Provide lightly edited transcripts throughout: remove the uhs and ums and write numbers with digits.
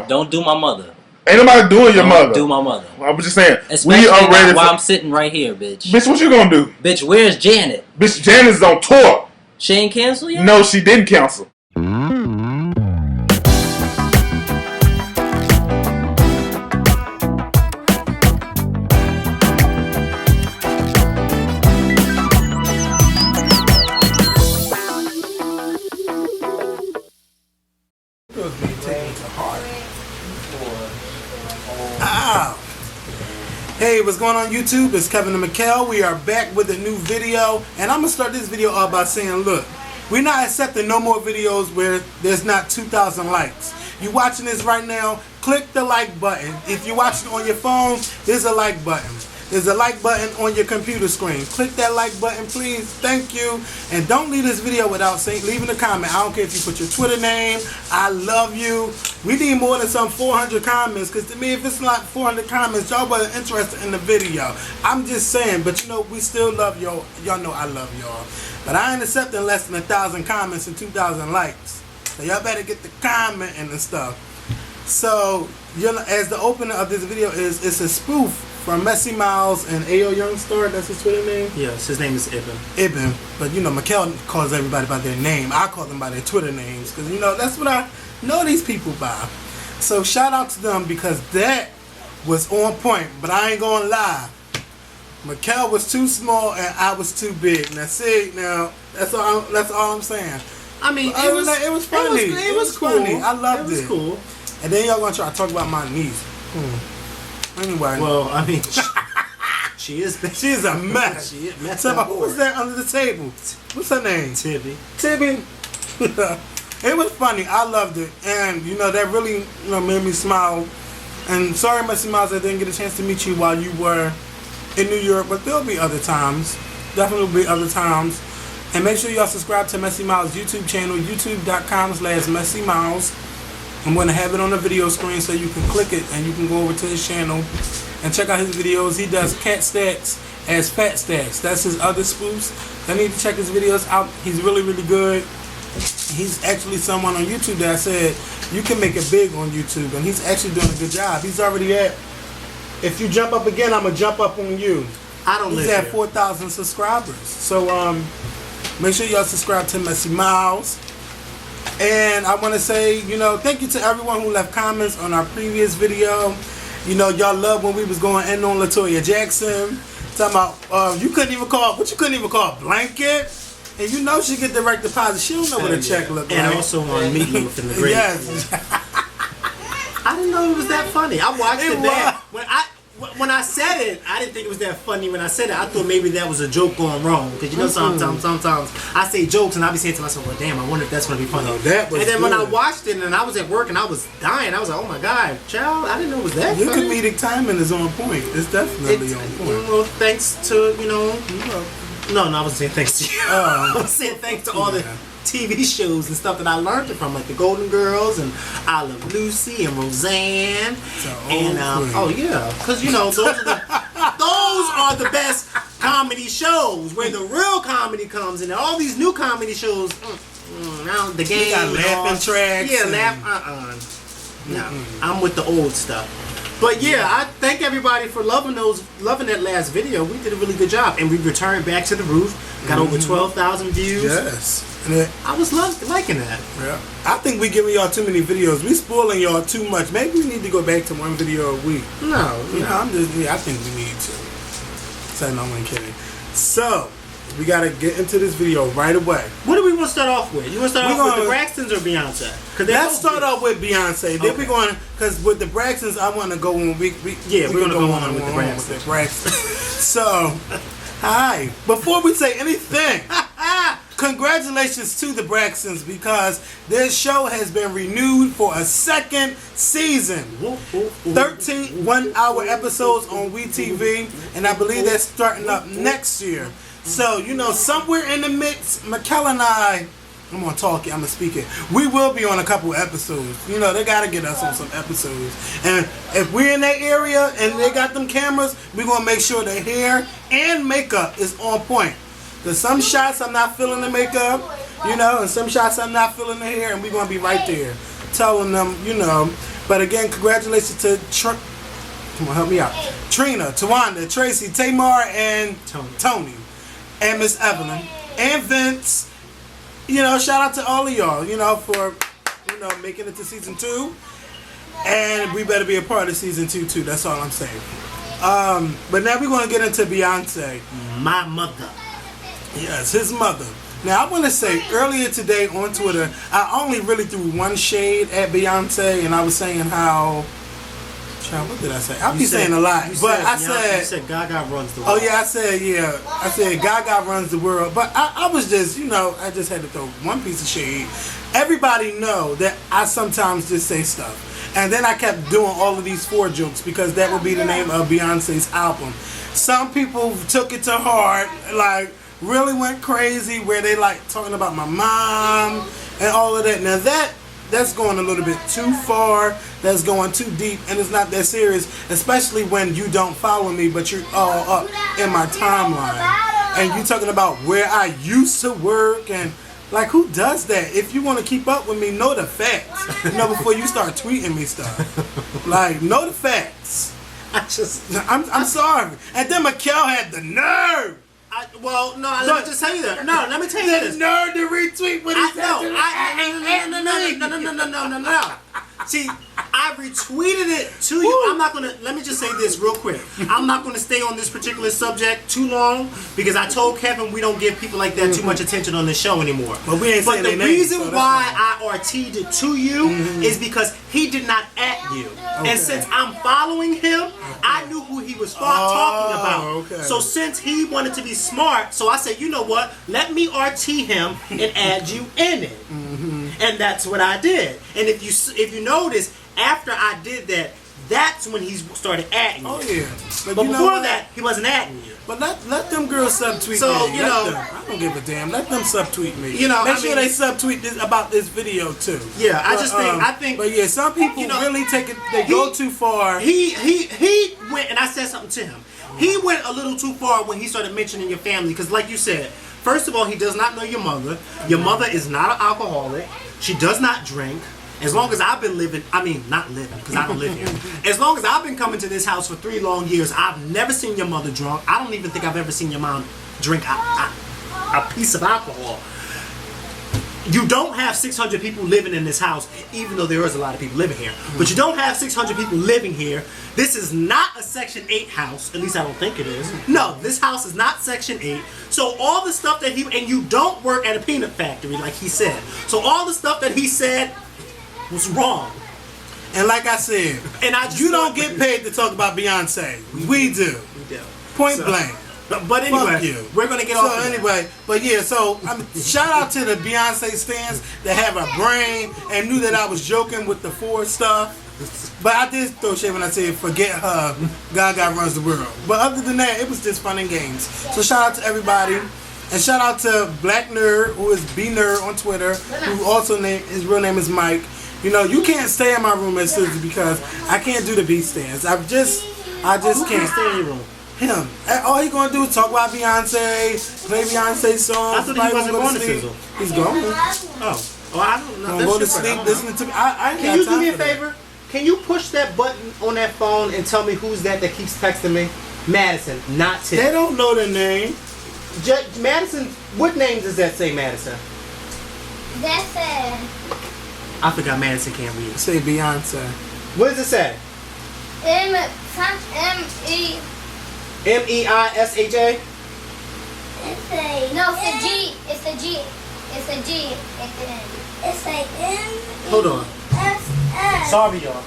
Don't do my mother. Ain't nobody doing your mother. Do my mother. I was just saying. Especially we are ready while I'm sitting right here, bitch. Bitch, what you gonna do? Bitch, where's Janet? Bitch, Janet's on tour. She ain't cancel yet? No, she didn't cancel. Hey, what's going on YouTube? It's Kevin and Mikkel. We are back with a new video, and I'm gonna start this video off by saying, look, we're not accepting no more videos where there's not 2,000 likes. You watching this right now, click the like button. If you're watching on your phone, there's a like button. There's a like button on your computer screen. Click that like button, please. Thank you. And don't leave this video without leaving a comment. I don't care if you put your Twitter name. I love you. We need more than some 400 comments, because to me, if it's not 400 comments, y'all wasn't interested in the video. I'm just saying, but you know, we still love y'all. Y'all know I love y'all. But I ain't accepting less than 1,000 comments and 2,000 likes. So y'all better get the commenting and stuff. So, you know, as the opener of this video is, it's a spoof from Messy Miles and Ayo Youngstar. That's his Twitter name? Yes, his name is Ibn. Ibn. But, you know, Mikkel calls everybody by their name. I call them by their Twitter names, because, you know, that's what I know these people by. So, shout out to them, because that was on point. But I ain't gonna lie. Mikkel was too small and I was too big. Now, see, now, that's all I'm saying. I mean, it was funny. It was cool. Funny. I loved it. It was cool. And then y'all gonna try to talk about my niece. Anyway. Well, I mean, she is a mess. She is messed up. up. Who's that under the table? What's her name? Tibby. It was funny. I loved it. And, you know, that really, you know, made me smile. And sorry, Messy Miles, I didn't get a chance to meet you while you were in New York. But there'll be other times. Definitely will be other times. And make sure y'all subscribe to Messy Miles' YouTube channel, youtube.com/Messy Miles. I'm going to have it on the video screen so you can click it and you can go over to his channel and check out his videos. He does cat stacks as fat stacks. That's his other spoofs. I need to check his videos out. He's really, really good. He's actually someone on YouTube that I said, you can make it big on YouTube. And he's actually doing a good job. He's already at, if you jump up again, I'm going to jump up on you. He's at 4,000 subscribers. So, make sure y'all subscribe to Messy Miles. And I want to say, you know, thank you to everyone who left comments on our previous video. You know, y'all love when we was going in on LaToya Jackson. Talking about, you couldn't even call blanket. And you know she get direct deposit. She don't know what a check look like. And also on Meatloaf in the grave. Yes. I didn't know it was that funny. I watched it back. When I said it, I didn't think it was that funny when I said it. I thought maybe that was a joke going wrong. Because you know sometimes I say jokes and I be saying to myself, well, damn, I wonder if that's going to be funny. No, that was and then good. When I watched it and I was at work and I was dying, I was like, oh my God, child, I didn't know it was that Your funny. comedic timing is on point. It's definitely on point. Well, thanks to, you know, no, I wasn't saying thanks to you. I was saying thanks to all the TV shows and stuff that I learned it from, like the Golden Girls and I Love Lucy and Roseanne. And oh yeah, because you know those are the best comedy shows where the real comedy comes in. And all these new comedy shows, the game, got laughing tracks. Yeah, No, I'm with the old stuff. But yeah, I thank everybody for loving that last video. We did a really good job, and we returned back to the roof. Got over 12,000 views. Yes. I was liking that. Yeah. I think we giving y'all too many videos. We spoiling y'all too much. Maybe we need to go back to one video a week. No. I think we need to. So no, I'm kidding. So we gotta get into this video right away. What do we want to start off with? You want to start off with the Braxtons or Beyonce? Let's start off with Beyonce. Then we're going, because with the Braxtons, I want to go on. We're going to go on with the Braxtons. So, hi. Before we say anything, congratulations to the Braxtons, because their show has been renewed for a second season. 13 one-hour episodes on WeTV, and I believe that's starting up next year. So, you know, somewhere in the mix, Mikkel and I'm going to talk it, I'm going to speak it. We will be on a couple episodes. You know, they got to get us on some episodes. And if we're in that area and they got them cameras, we're going to make sure the hair and makeup is on point. Because some shots I'm not feeling the makeup, you know, and some shots I'm not feeling the hair, and we're going to be right there telling them, you know, But again, congratulations to come on, help me out. Trina, Tawanda, Tracy, Tamar, and Tony, and Miss Evelyn, and Vince. You know, shout out to all of y'all, you know, for, you know, making it to season 2. And we better be a part of season 2 too. That's all I'm saying. But now we're going to get into Beyonce. My mother. Yes, his mother. Now I want to say, earlier today on Twitter, I only really threw one shade at Beyonce, and I was saying how... Child, what did I say? I'll be saying a lot, but I said... You said Gaga runs the world. Oh yeah, I said Gaga runs the world. But I was just, you know, I just had to throw one piece of shade. Everybody know that I sometimes just say stuff. And then I kept doing all of these 4 jokes because that would be the name of Beyonce's album. Some people took it to heart, like really went crazy where they like talking about my mom and all of that. Now that's going a little bit too far. That's going too deep, and it's not that serious, especially when you don't follow me, but you're all up in my timeline. And you talking about where I used to work and... Like, who does that? If you want to keep up with me, know the facts. You know, before you start tweeting me stuff. Like, know the facts. I'm sorry. And then Mikkel had the nerve. Let me just tell you that. No, let me tell you this. The nerve to retweet what he said. No. See, I retweeted it to you. I'm not gonna. Let me just say this real quick. I'm not gonna stay on this particular subject too long because I told Kevin we don't give people like that too much attention on the show anymore. But we ain't saying the their names, reason so why I RT'd it to you is because he did not at you, and since I'm following him, I knew who he was talking about. Okay. So since he wanted to be smart, so I said, you know what? Let me RT him and add you in it, and that's what I did. And if you notice, after I did that, that's when he started adding you. Oh yeah. But before that, he wasn't adding you. But let them girls subtweet so, me. You know, I don't give a damn. Let them subtweet me. You know, make sure they subtweet this about this video too. Yeah, I think. But yeah, some people really take it. They go too far. He went, and I said something to him. He went a little too far when he started mentioning your family, because like you said, first of all, he does not know your mother. Your mother is not an alcoholic. She does not drink. As long as I've been living, not living, because I don't live here. As long as I've been coming to this house for 3 long years, I've never seen your mother drunk. I don't even think I've ever seen your mom drink a piece of alcohol. You don't have 600 people living in this house, even though there is a lot of people living here. But you don't have 600 people living here. This is not a Section 8 house. At least I don't think it is. No, this house is not Section 8. So all the stuff that and you don't work at a peanut factory, like he said. So all the stuff that he said was wrong. And like I said, you don't get paid to talk about Beyonce. We do. Point blank. But anyway, we're gonna get off. So anyway, but yeah, so shout out to the Beyonce stans that have a brain and knew that I was joking with the 4 stuff. But I did throw shade when I said forget her, Gaga runs the world. But other than that, it was just fun and games. So shout out to everybody. And shout out to Black Nerd, who is B Nerd on Twitter, who also his real name is Mike. You know, you can't stay in my room at Susie because I can't do the B stands. I just can't stay in your room. Him. All he gonna do is talk about Beyonce, play Beyonce songs. I thought he wasn't going to Sizzle. He's going. Oh, I don't know. Go to sleep listening to me. I Can you do me a favor? Can you push that button on that phone and tell me who's that keeps texting me? Madison, not Tim. They don't know the name. Madison, what name does that say, Madison? That said. I forgot Madison can't read. Say Beyonce. What does it say? M-E. M-E-I-S-H-A? It's a G. It's a G. It's a G at the end. It's a M. Hold on. S-S. Sorry, y'all.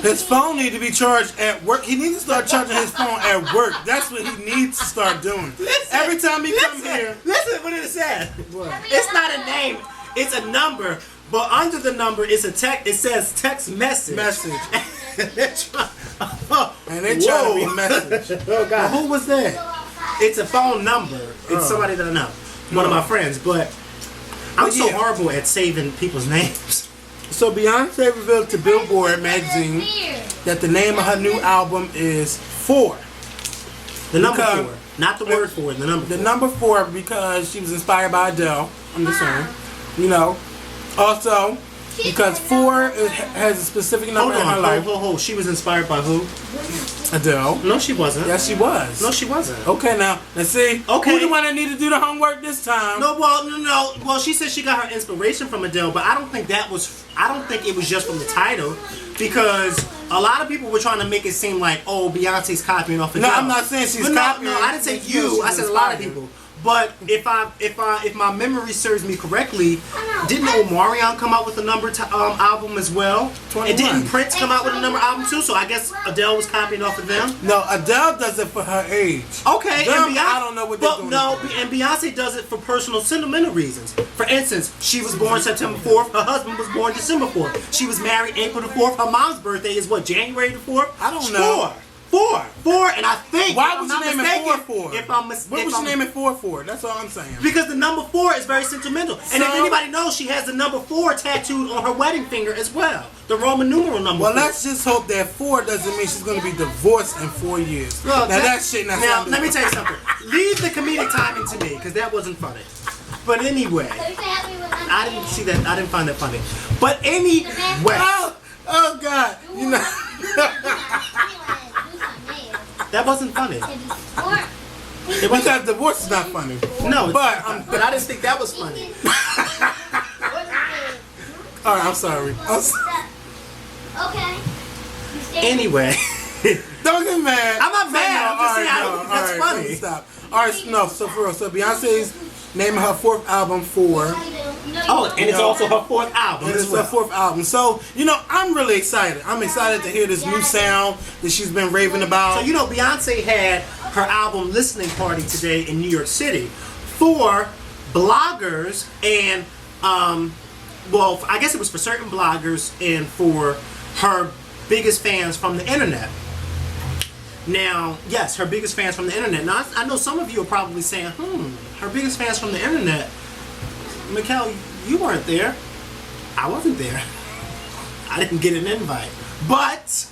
His phone need to be charged at work. He needs to start charging his phone at work. That's what he needs to start doing. Every time he come here. Listen what it says. What? It's not a name. It's a number. But under the number, it's a text. It says text message. And they're trying to be message. Oh God. Well, who was that? It's a phone number. It's somebody that I know. One of my friends. But I'm so horrible at saving people's names. So Beyonce revealed to Billboard magazine that the name of her new album is 4. The number 4. Not the word 4, the number 4. The number 4 because she was inspired by Adele. I'm just saying. You know. Also, because 4 has a specific number in her life. Hold. She was inspired by who? Adele. No, she wasn't. Yes, she was. No, she wasn't. Okay, now let's see. Okay. Who's the one that need to do the homework this time? No. Well, she said she got her inspiration from Adele, but I don't think it was just from the title, because a lot of people were trying to make it seem like, oh, Beyonce's copying off Adele. No, I'm not saying she's copying. No, I didn't say you. I said a lot of people. But if my memory serves me correctly, didn't Omarion come out with a number album as well? 21. And didn't Prince come out with a number album too? So I guess Adele was copying off of them. No, Adele does it for her age. Okay, Them, and Beyonce, I don't know what they're doing. No, and Beyonce does it for personal, sentimental reasons. For instance, she was born September 4th. Her husband was born December 4th. She was married April the 4th. Her mom's birthday is what, January the 4th? I don't know. 4, and I think. Why was you naming 4 for? What was you naming 4 for? That's all I'm saying. Because the number 4 is very sentimental, and if anybody knows, she has the number 4 tattooed on her wedding finger as well. The Roman numeral number. Well, 4. let's just hope that 4 doesn't mean she's going to be divorced in 4 years. Well, that shit. Now, let me tell you something. Leave the comedic timing to me, because that wasn't funny. But anyway, I didn't see that. I didn't find that funny. But anyway. Oh God, you know. That wasn't funny. Because divorce is not funny. No, but I didn't think that was funny. All right, I'm sorry. Okay. Anyway, Don't get mad. I'm not mad. I'm just saying I don't think that's funny. Stop. All right, no. So for real, so Beyonce's naming her 4th album 4. Oh, and it's also her 4th album. It's her 4th album. So, I'm really excited. I'm excited to hear this new sound that she's been raving about. So, Beyonce had her album listening party today in New York City for bloggers and, well, I guess it was for certain bloggers and for her biggest fans from the internet. Now, yes, her biggest fans from the internet. Now, I know some of you are probably saying, her biggest fans from the internet. Mikkel, you weren't there. I wasn't there. I didn't get an invite. But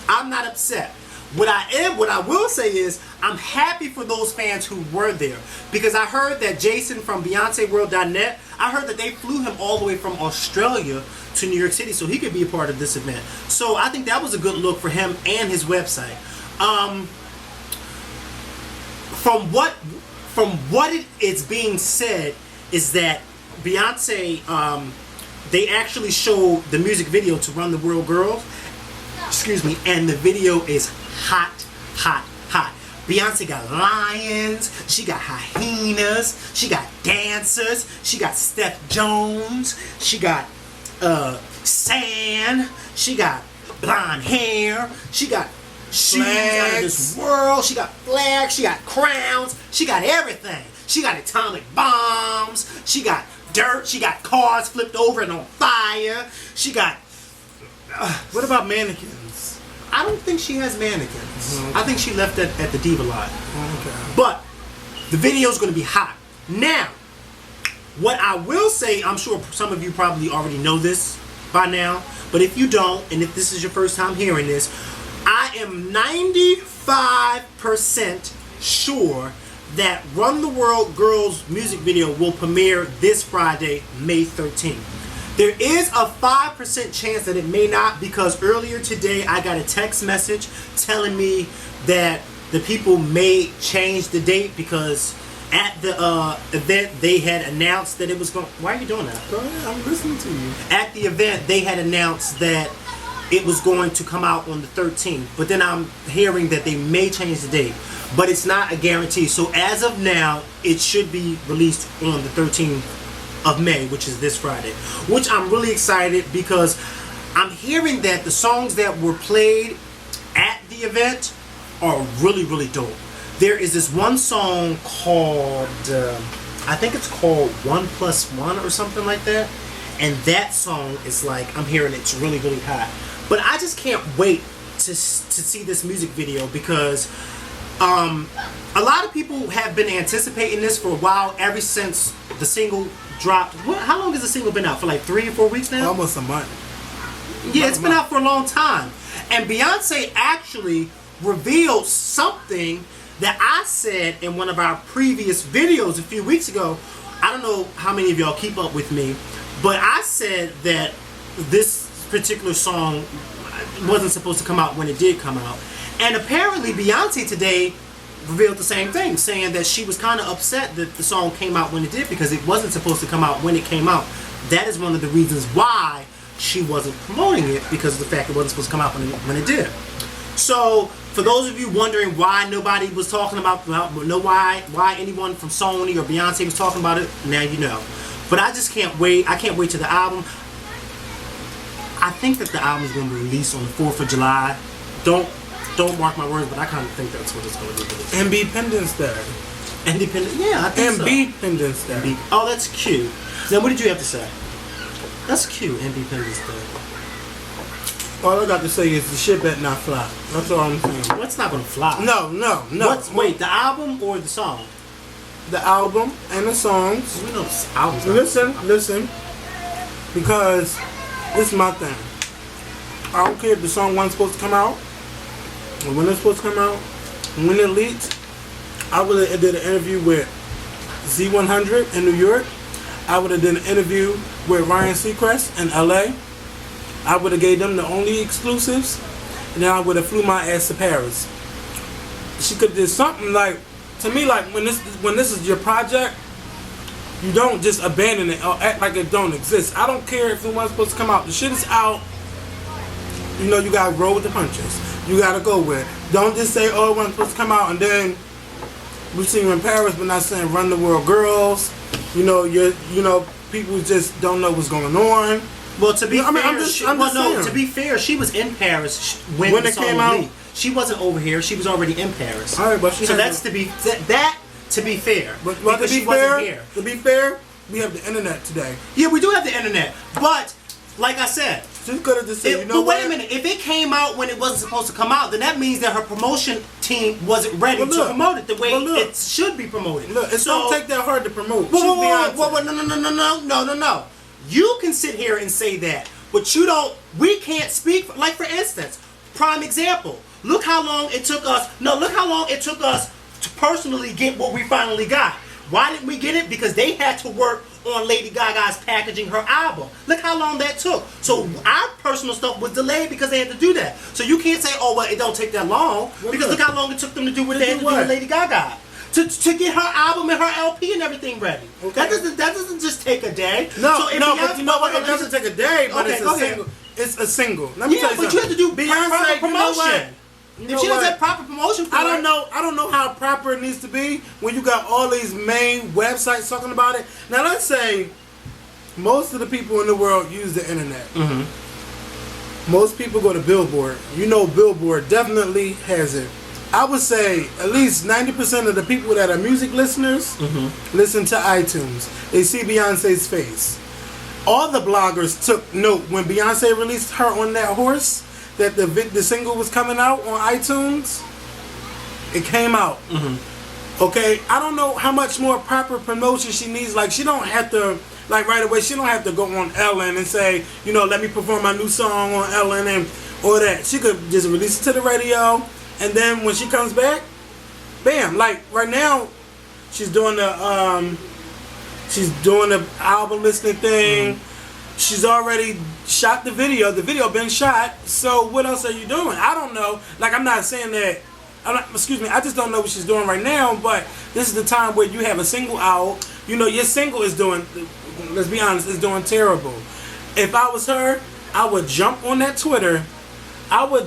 I'm not upset. What I will say is, I'm happy for those fans who were there. Because I heard that Jason from BeyonceWorld.net, I heard that they flew him all the way from Australia to New York City so he could be a part of this event. So I think that was a good look for him and his website. From what it's being said is that Beyonce, they actually showed the music video to Run the World Girls. Excuse me, and the video is hot. Beyonce got lions, she got hyenas, she got dancers, she got Steph Jones, she got sand, she got blonde hair, she got shoes out of this world, she got flags, she got crowns, she got everything. She got atomic bombs, she got dirt, she got cars flipped over and on fire, she got... what about mannequins? I don't think she has mannequins. Okay. I think she left that at the Diva lot. Okay. But the video's going to be hot. Now, what I will say, I'm sure some of you probably already know this by now, but if you don't, and if this is your first time hearing this, I am 95% sure that Run the World Girls music video will premiere this Friday, May 13th. There is a 5% chance that it may not, because earlier today I got a text message telling me that the people may change the date because at the event they had announced that it was going... Why are you doing that? Go ahead, I'm listening to you. At the event they had announced that it was going to come out on the 13th, but then I'm hearing that they may change the date, but it's not a guarantee. So as of now, it should be released on the 13th of May, which is this Friday, which I'm really excited because I'm hearing that the songs that were played at the event are really, really dope. There is this one song called, I think it's called 1+1 or something like that, and that song is like, I'm hearing it's really, really hot. But I just can't wait to see this music video because a lot of people have been anticipating this for a while, ever since the single dropped. How long has the single been out? For like 3 or 4 weeks now? Almost a month. Yeah, it's been out for a long time. And Beyonce actually revealed something that I said in one of our previous videos a few weeks ago. I don't know how many of y'all keep up with me, but I said that this particular song wasn't supposed to come out when it did come out. And apparently Beyonce today revealed the same thing, saying that she was kind of upset that the song came out when it did because it wasn't supposed to come out when it came out. That is one of the reasons why she wasn't promoting it, because of the fact it wasn't supposed to come out when it did. So, for those of you wondering why nobody was talking about, why anyone from Sony or Beyonce was talking about it, now you know. But I just can't wait. I can't wait to the album. I think that the album is going to be released on the 4th of July. Don't mark my words, but I kind of think that's what it's going to be. Independence Day. Independence, yeah, I think so. Independence Day. Oh, that's cute. Now, what did you have to say? That's cute, Independence Day. All I got to say is the shit better not fly. That's all I'm saying. What's not going to fly? No. Wait, the album or the song? The album and the songs. We know the album's not Listen. Because this is my thing. I don't care if the song wasn't supposed to come out, or when it's supposed to come out. When it leaked, I would have did an interview with Z100 in New York. I would have done an interview with Ryan Seacrest in LA. I would have gave them the only exclusives, and then I would have flew my ass to Paris. She could do something like, to me, like when this is your project, you don't just abandon it or act like it don't exist. I don't care if it wasn't supposed to come out. The shit is out. You know, you gotta roll with the punches. You gotta go with it. Don't just say, oh, it wasn't supposed to come out, and then we see you in Paris, but not saying Run the World Girls. You know, people just don't know what's going on. Well, to be fair, to be fair, she was in Paris when the song came out. She wasn't over here. She was already in Paris. All right, but so that's to be fair. But because she wasn't here. To be fair, we have the internet today. Yeah, we do have the internet, but like I said, she could have just said, but wait a minute. If it came out when it wasn't supposed to come out, then that means that her promotion team wasn't ready to promote it the way it should be promoted. Look, it don't take that hard to promote. No. You can sit here and say that, but you don't. We can't speak. Like for instance, prime example. Look how long it took us. Look how long it took us to personally get what we finally got. Why didn't we get it? Because they had to work on Lady Gaga's packaging her album. Look how long that took. So our personal stuff was delayed because they had to do that. So you can't say, oh, well, it don't take that long. Because look how long it took them to do what they had to do with Lady Gaga. To get her album and her LP and everything ready. Okay. That doesn't just take a day. But you know what? It doesn't take a day, but it's a single. It's a single. Let me tell you something. But you have to do proper promotion. If she doesn't have proper promotion for I don't know how proper it needs to be when you got all these main websites talking about it. Now let's say most of the people in the world use the internet. Mm-hmm. Most people go to Billboard. You know Billboard definitely has it. I would say at least 90% of the people that are music listeners listen to iTunes. They see Beyonce's face. All the bloggers took note when Beyonce released her on that horse, that the single was coming out on iTunes. It came out. Mm-hmm. Okay, I don't know how much more proper promotion she needs. Like, she don't have to, like, right away, she don't have to go on Ellen and say, you know, let me perform my new song on Ellen and all that. She could just release it to the radio, and then when she comes back, bam. Like, right now, she's doing the album listening thing. Mm-hmm. She's already shot the video. The video been shot. So what else are you doing? I don't know. Like, I'm not saying that. I just don't know what she's doing right now. But this is the time where you have a single out. You know, your single is doing. Let's be honest, is doing terrible. If I was her, I would jump on that Twitter. And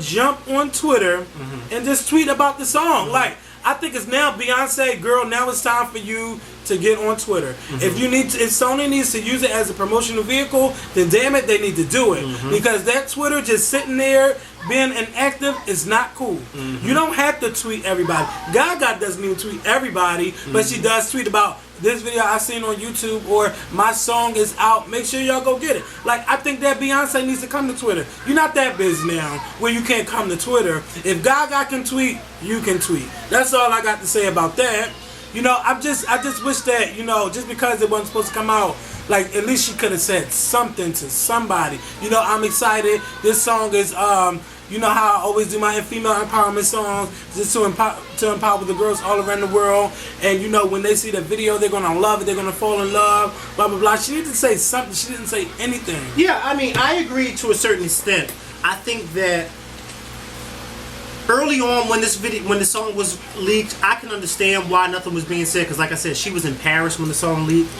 just tweet about the song. Mm-hmm. Like, I think it's now, Beyonce, girl, now it's time for you to get on Twitter. Mm-hmm. If Sony needs to use it as a promotional vehicle, then damn it, they need to do it. Mm-hmm. Because that Twitter just sitting there being inactive is not cool. Mm-hmm. You don't have to tweet everybody. Gaga doesn't even tweet everybody, but she does tweet about this video I seen on YouTube, or my song is out. Make sure y'all go get it. Like, I think that Beyonce needs to come to Twitter. You're not that busy now where you can't come to Twitter. If Gaga can tweet, you can tweet. That's all I got to say about that. You know, I just wish that, you know, just because it wasn't supposed to come out Like, at least she could have said something to somebody. You know, I'm excited. This song is, you know how I always do my female empowerment songs, just to empower the girls all around the world. And, you know, when they see the video, they're going to love it. They're going to fall in love, blah, blah, blah. She needed to say something. She didn't say anything. Yeah, I mean, I agree to a certain extent. I think that early on when the song was leaked, I can understand why nothing was being said, because like I said, she was in Paris when the song leaked.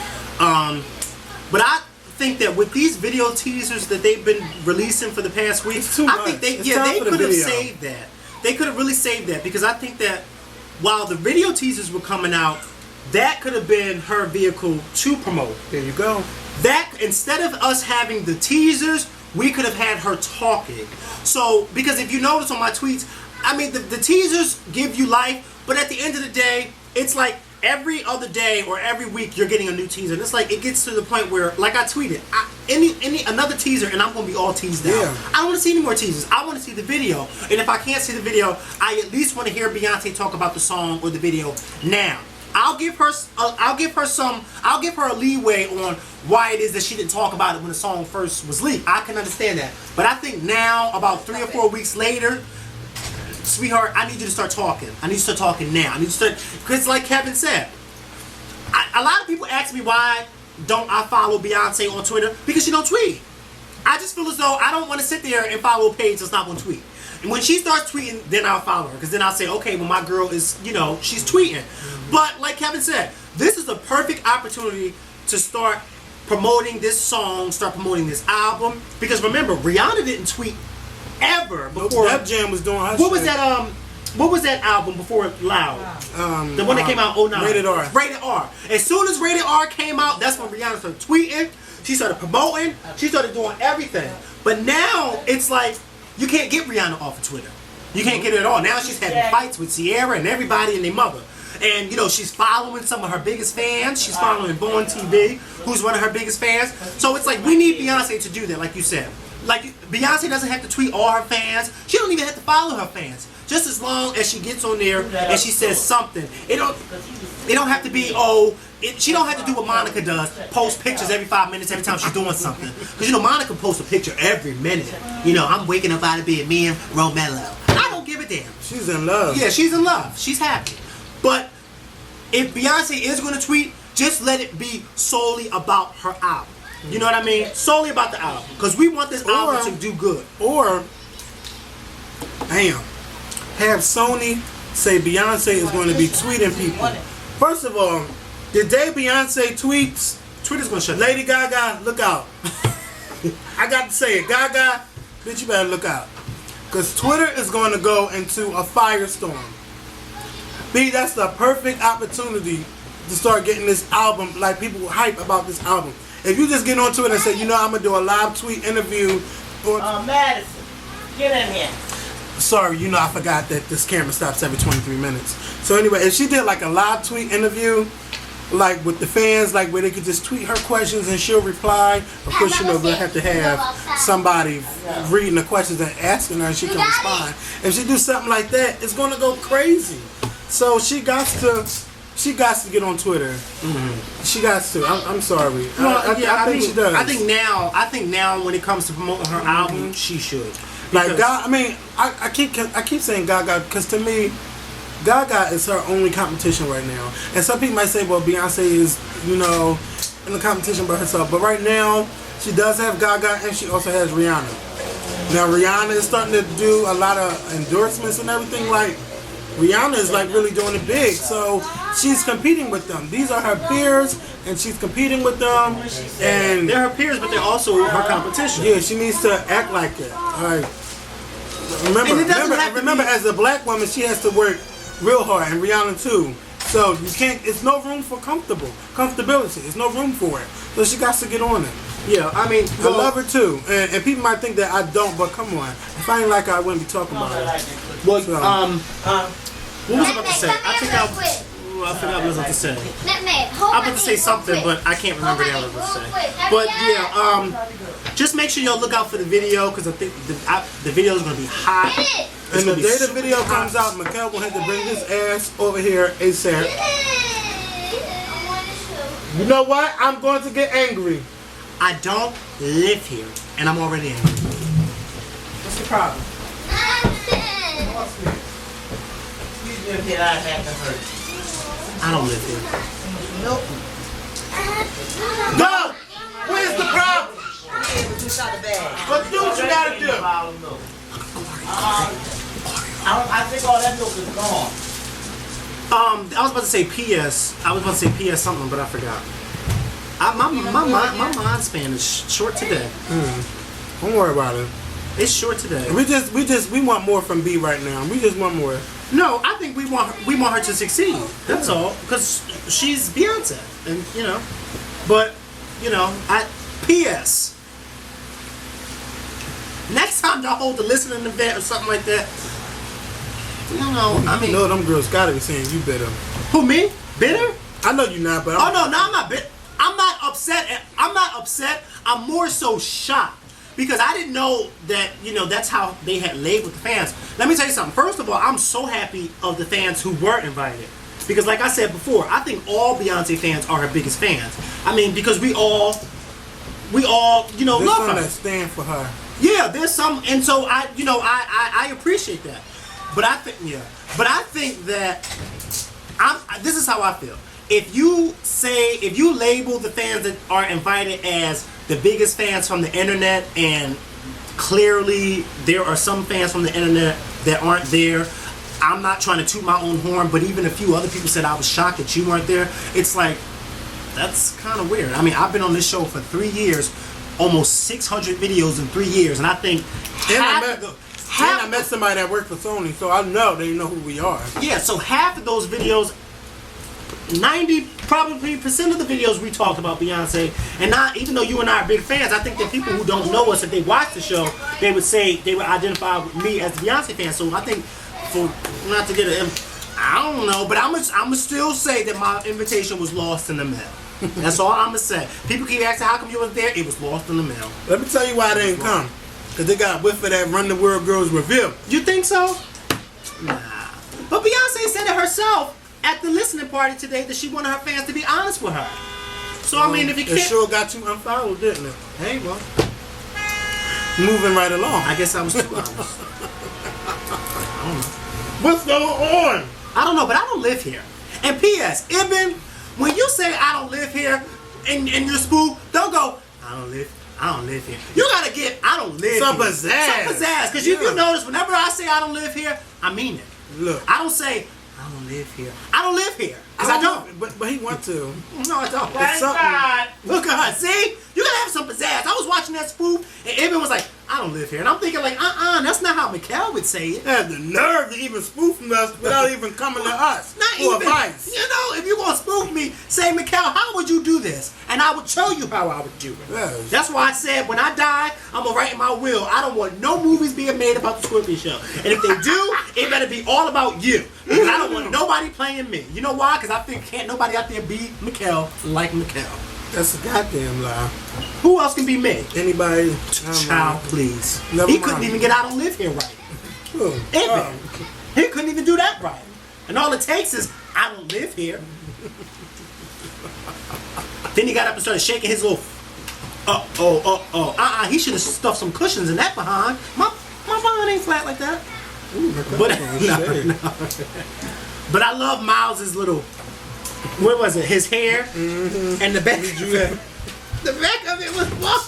But I think that with these video teasers that they've been releasing for the past week, I think they could have saved that. They could have really saved that, because I think that while the video teasers were coming out, that could have been her vehicle to promote. There you go. That, instead of us having the teasers, we could have had her talking. So, because if you notice on my tweets, I mean, the teasers give you life, but at the end of the day, it's like every other day or every week you're getting a new teaser. And it's like, it gets to the point where, like I tweeted, another teaser and I'm going to be all teased out. Yeah. I don't want to see any more teasers. I want to see the video. And if I can't see the video, I at least want to hear Beyonce talk about the song or the video now. I'll give her a leeway on why it is that she didn't talk about it when the song first was leaked. I can understand that. But I think now, about 3 or 4 weeks later, sweetheart, I need you to start talking. I need you to start talking now. I need you to start, because like Kevin said, a lot of people ask me why don't I follow Beyonce on Twitter, because she don't tweet. I just feel as though I don't want to sit there and follow a page that's not going to tweet. And when she starts tweeting, then I'll follow her, because then I'll say, okay, well, my girl is, you know, she's tweeting. But like Kevin said, this is the perfect opportunity to start promoting this song, start promoting this album, because remember, Rihanna didn't tweet ever before. Def Jam was doing her What was that album before Loud? The one that came out in 2009. Rated R. Rated R. As soon as Rated R came out, that's when Rihanna started tweeting. She started promoting. She started doing everything. But now it's like you can't get Rihanna off of Twitter. You can't get her at all. Now she's having fights with Ciara and everybody and their mother. And, you know, she's following some of her biggest fans. She's following Born TV, who's one of her biggest fans. So it's like we need Beyonce to do that, like you said. Like, Beyonce doesn't have to tweet all her fans. She don't even have to follow her fans. Just as long as she gets on there and she says something. It don't have to be, she don't have to do what Monica does, post pictures every 5 minutes every time she's doing something. Because, you know, Monica posts a picture every minute. You know, I'm waking up out of bed, me and Romello. I don't give a damn. She's in love. Yeah, she's in love. She's happy. But if Beyonce is going to tweet, just let it be solely about her album. You know what I mean? Solely about the album. Because we want this album to do good. Or, have Sony say Beyonce is going to be tweeting people. First of all, the day Beyonce tweets, Twitter's going to shut Lady Gaga, look out. I got to say it. Gaga, bitch, you better look out. Because Twitter is going to go into a firestorm. B, that's the perfect opportunity to start getting this album, like people hype about this album. If you just get on Twitter and say, you know, I'm going to do a live tweet interview. Madison, get in here. Sorry, you know, I forgot that this camera stops every 23 minutes. So anyway, if she did like a live tweet interview, like with the fans, like where they could just tweet her questions and she'll reply. Of course, you know, we'll have to have somebody reading the questions and asking her and she can respond. If she do something like that, it's going to go crazy. So she got to get on Twitter. Mm-hmm. She got to. I'm sorry. I think she does. I think now when it comes to promoting her album, she should. Like God, I mean, I keep saying Gaga because to me, Gaga is her only competition right now. And some people might say, well, Beyonce is, you know, in the competition by herself. But right now, she does have Gaga and she also has Rihanna. Now Rihanna is starting to do a lot of endorsements and everything. Like Rihanna is like really doing it big. So she's competing with them. These are her peers and she's competing with them. And they're her peers, but they're also her competition. Yeah, she needs to act like it. Like, remember, as a black woman, she has to work real hard, and Rihanna too. So you can't. It's no room for comfortability. There's no room for it. So she got to get on it. Yeah, I mean, I love her too, and people might think that I don't, but come on, if I ain't like her, I wouldn't be talking about her. Well, so, what was I about to say? I forgot what I was about to say. I'm about to say something, but I can't remember what I was about to say. But yeah, just make sure y'all look out for the video because I think the video is going to be hot. And the day the video comes out, Mikhail will have to bring his ass over here ASAP. You know what? I'm going to get angry. I don't live here, and I'm already angry. What's the problem? You live here, I have to hurt I don't live here. you. Nope. No! Where's the problem? But do what you gotta do. I think all that milk is gone. I was about to say PS. I was about to say PS something, but I forgot. My mind span is short today. Don't worry about it. It's short today. We want more from B right now. We just want more. No, I think we want her to succeed. That's all, because she's Beyonce, and you know. But you know, PS. Next time y'all hold a listening event or something like that, you know, I mean, you know them girls gotta be saying you bitter. who, me? Bitter? I know you're not, but Oh no, I'm not bitter. I'm not upset. I'm more so shocked because I didn't know that, you know, that's how they had laid with the fans. Let me tell you something. First of all, I'm so happy of the fans who were invited. Because like I said before, I think all Beyonce fans are her biggest fans. I mean, because we all, you know, there's love some her. that stand for her. Yeah, there's some, and so I appreciate that. But I think that this is how I feel. If you label the fans that are invited as the biggest fans from the internet, and clearly there are some fans from the internet that aren't there, I'm not trying to toot my own horn, but even a few other people said I was shocked that you weren't there. It's like, that's kind of weird. I mean, I've been on this show for 3 years, almost 600 videos in 3 years, and I think I met somebody that worked for Sony, so I know they know who we are. Yeah, so half of those videos, 90% of the videos we talked about Beyonce, and not even though you and I are big fans, I think that people who don't know us, if they watch the show, they would identify me as a Beyonce fan. So I think, for not to get I don't know, but I'm gonna still say that my invitation was lost in the mail. That's all I'm gonna say. People keep asking how come you was there. It was lost in the mail. Let me tell you why they didn't come. Because they got a whiff of that Run the World Girls review. You think so? Nah. But Beyonce said it herself at the listening party today that she wanted her fans to be honest with her. So I mean, if you can't, it sure got you unfollowed, didn't it? Hey, well, moving right along. I guess I was too honest. I don't know. What's going on? I don't know, but I don't live here. And P.S. Ibn, when you say I don't live here and you're spooked, don't go, I don't live here. You gotta get, I don't live some here. Pizzazz. Some pizzazz. Because you notice, whenever I say I don't live here, I mean it. Look. I don't say, I don't live here. I don't live here. Because I don't. But he want to. No, I don't. Thank God. Look at her. See? You gotta have some pizzazz. I was watching that spoof, and Ibn was like, I don't live here. And I'm thinking like, that's not how Mikkel would say it. They had the nerve to even spoof us without even coming to us Not for even. advice. You know, if you're gonna spoof me, say, Mikkel, how would you do this? And I would show you how I would do it. Yes. That's why I said, when I die, I'm gonna write in my will, I don't want no movies being made about the Scorpion Show. And if they do, it better be all about you. Because I don't want nobody playing me. You know why? Because I think can't nobody out there be Mikkel like Mikkel. That's a goddamn lie. Who else can be me? Anybody? Child, please. Never He mind. couldn't even get I don't live here right. Ibn. He couldn't even do that right. And all it takes is, I don't live here. Then he got up and started shaking his little, he should have stuffed some cushions in that behind. My behind ain't flat like that. But, but I love Miles's little, what was it, his hair, and the back of it. The back of it was bald.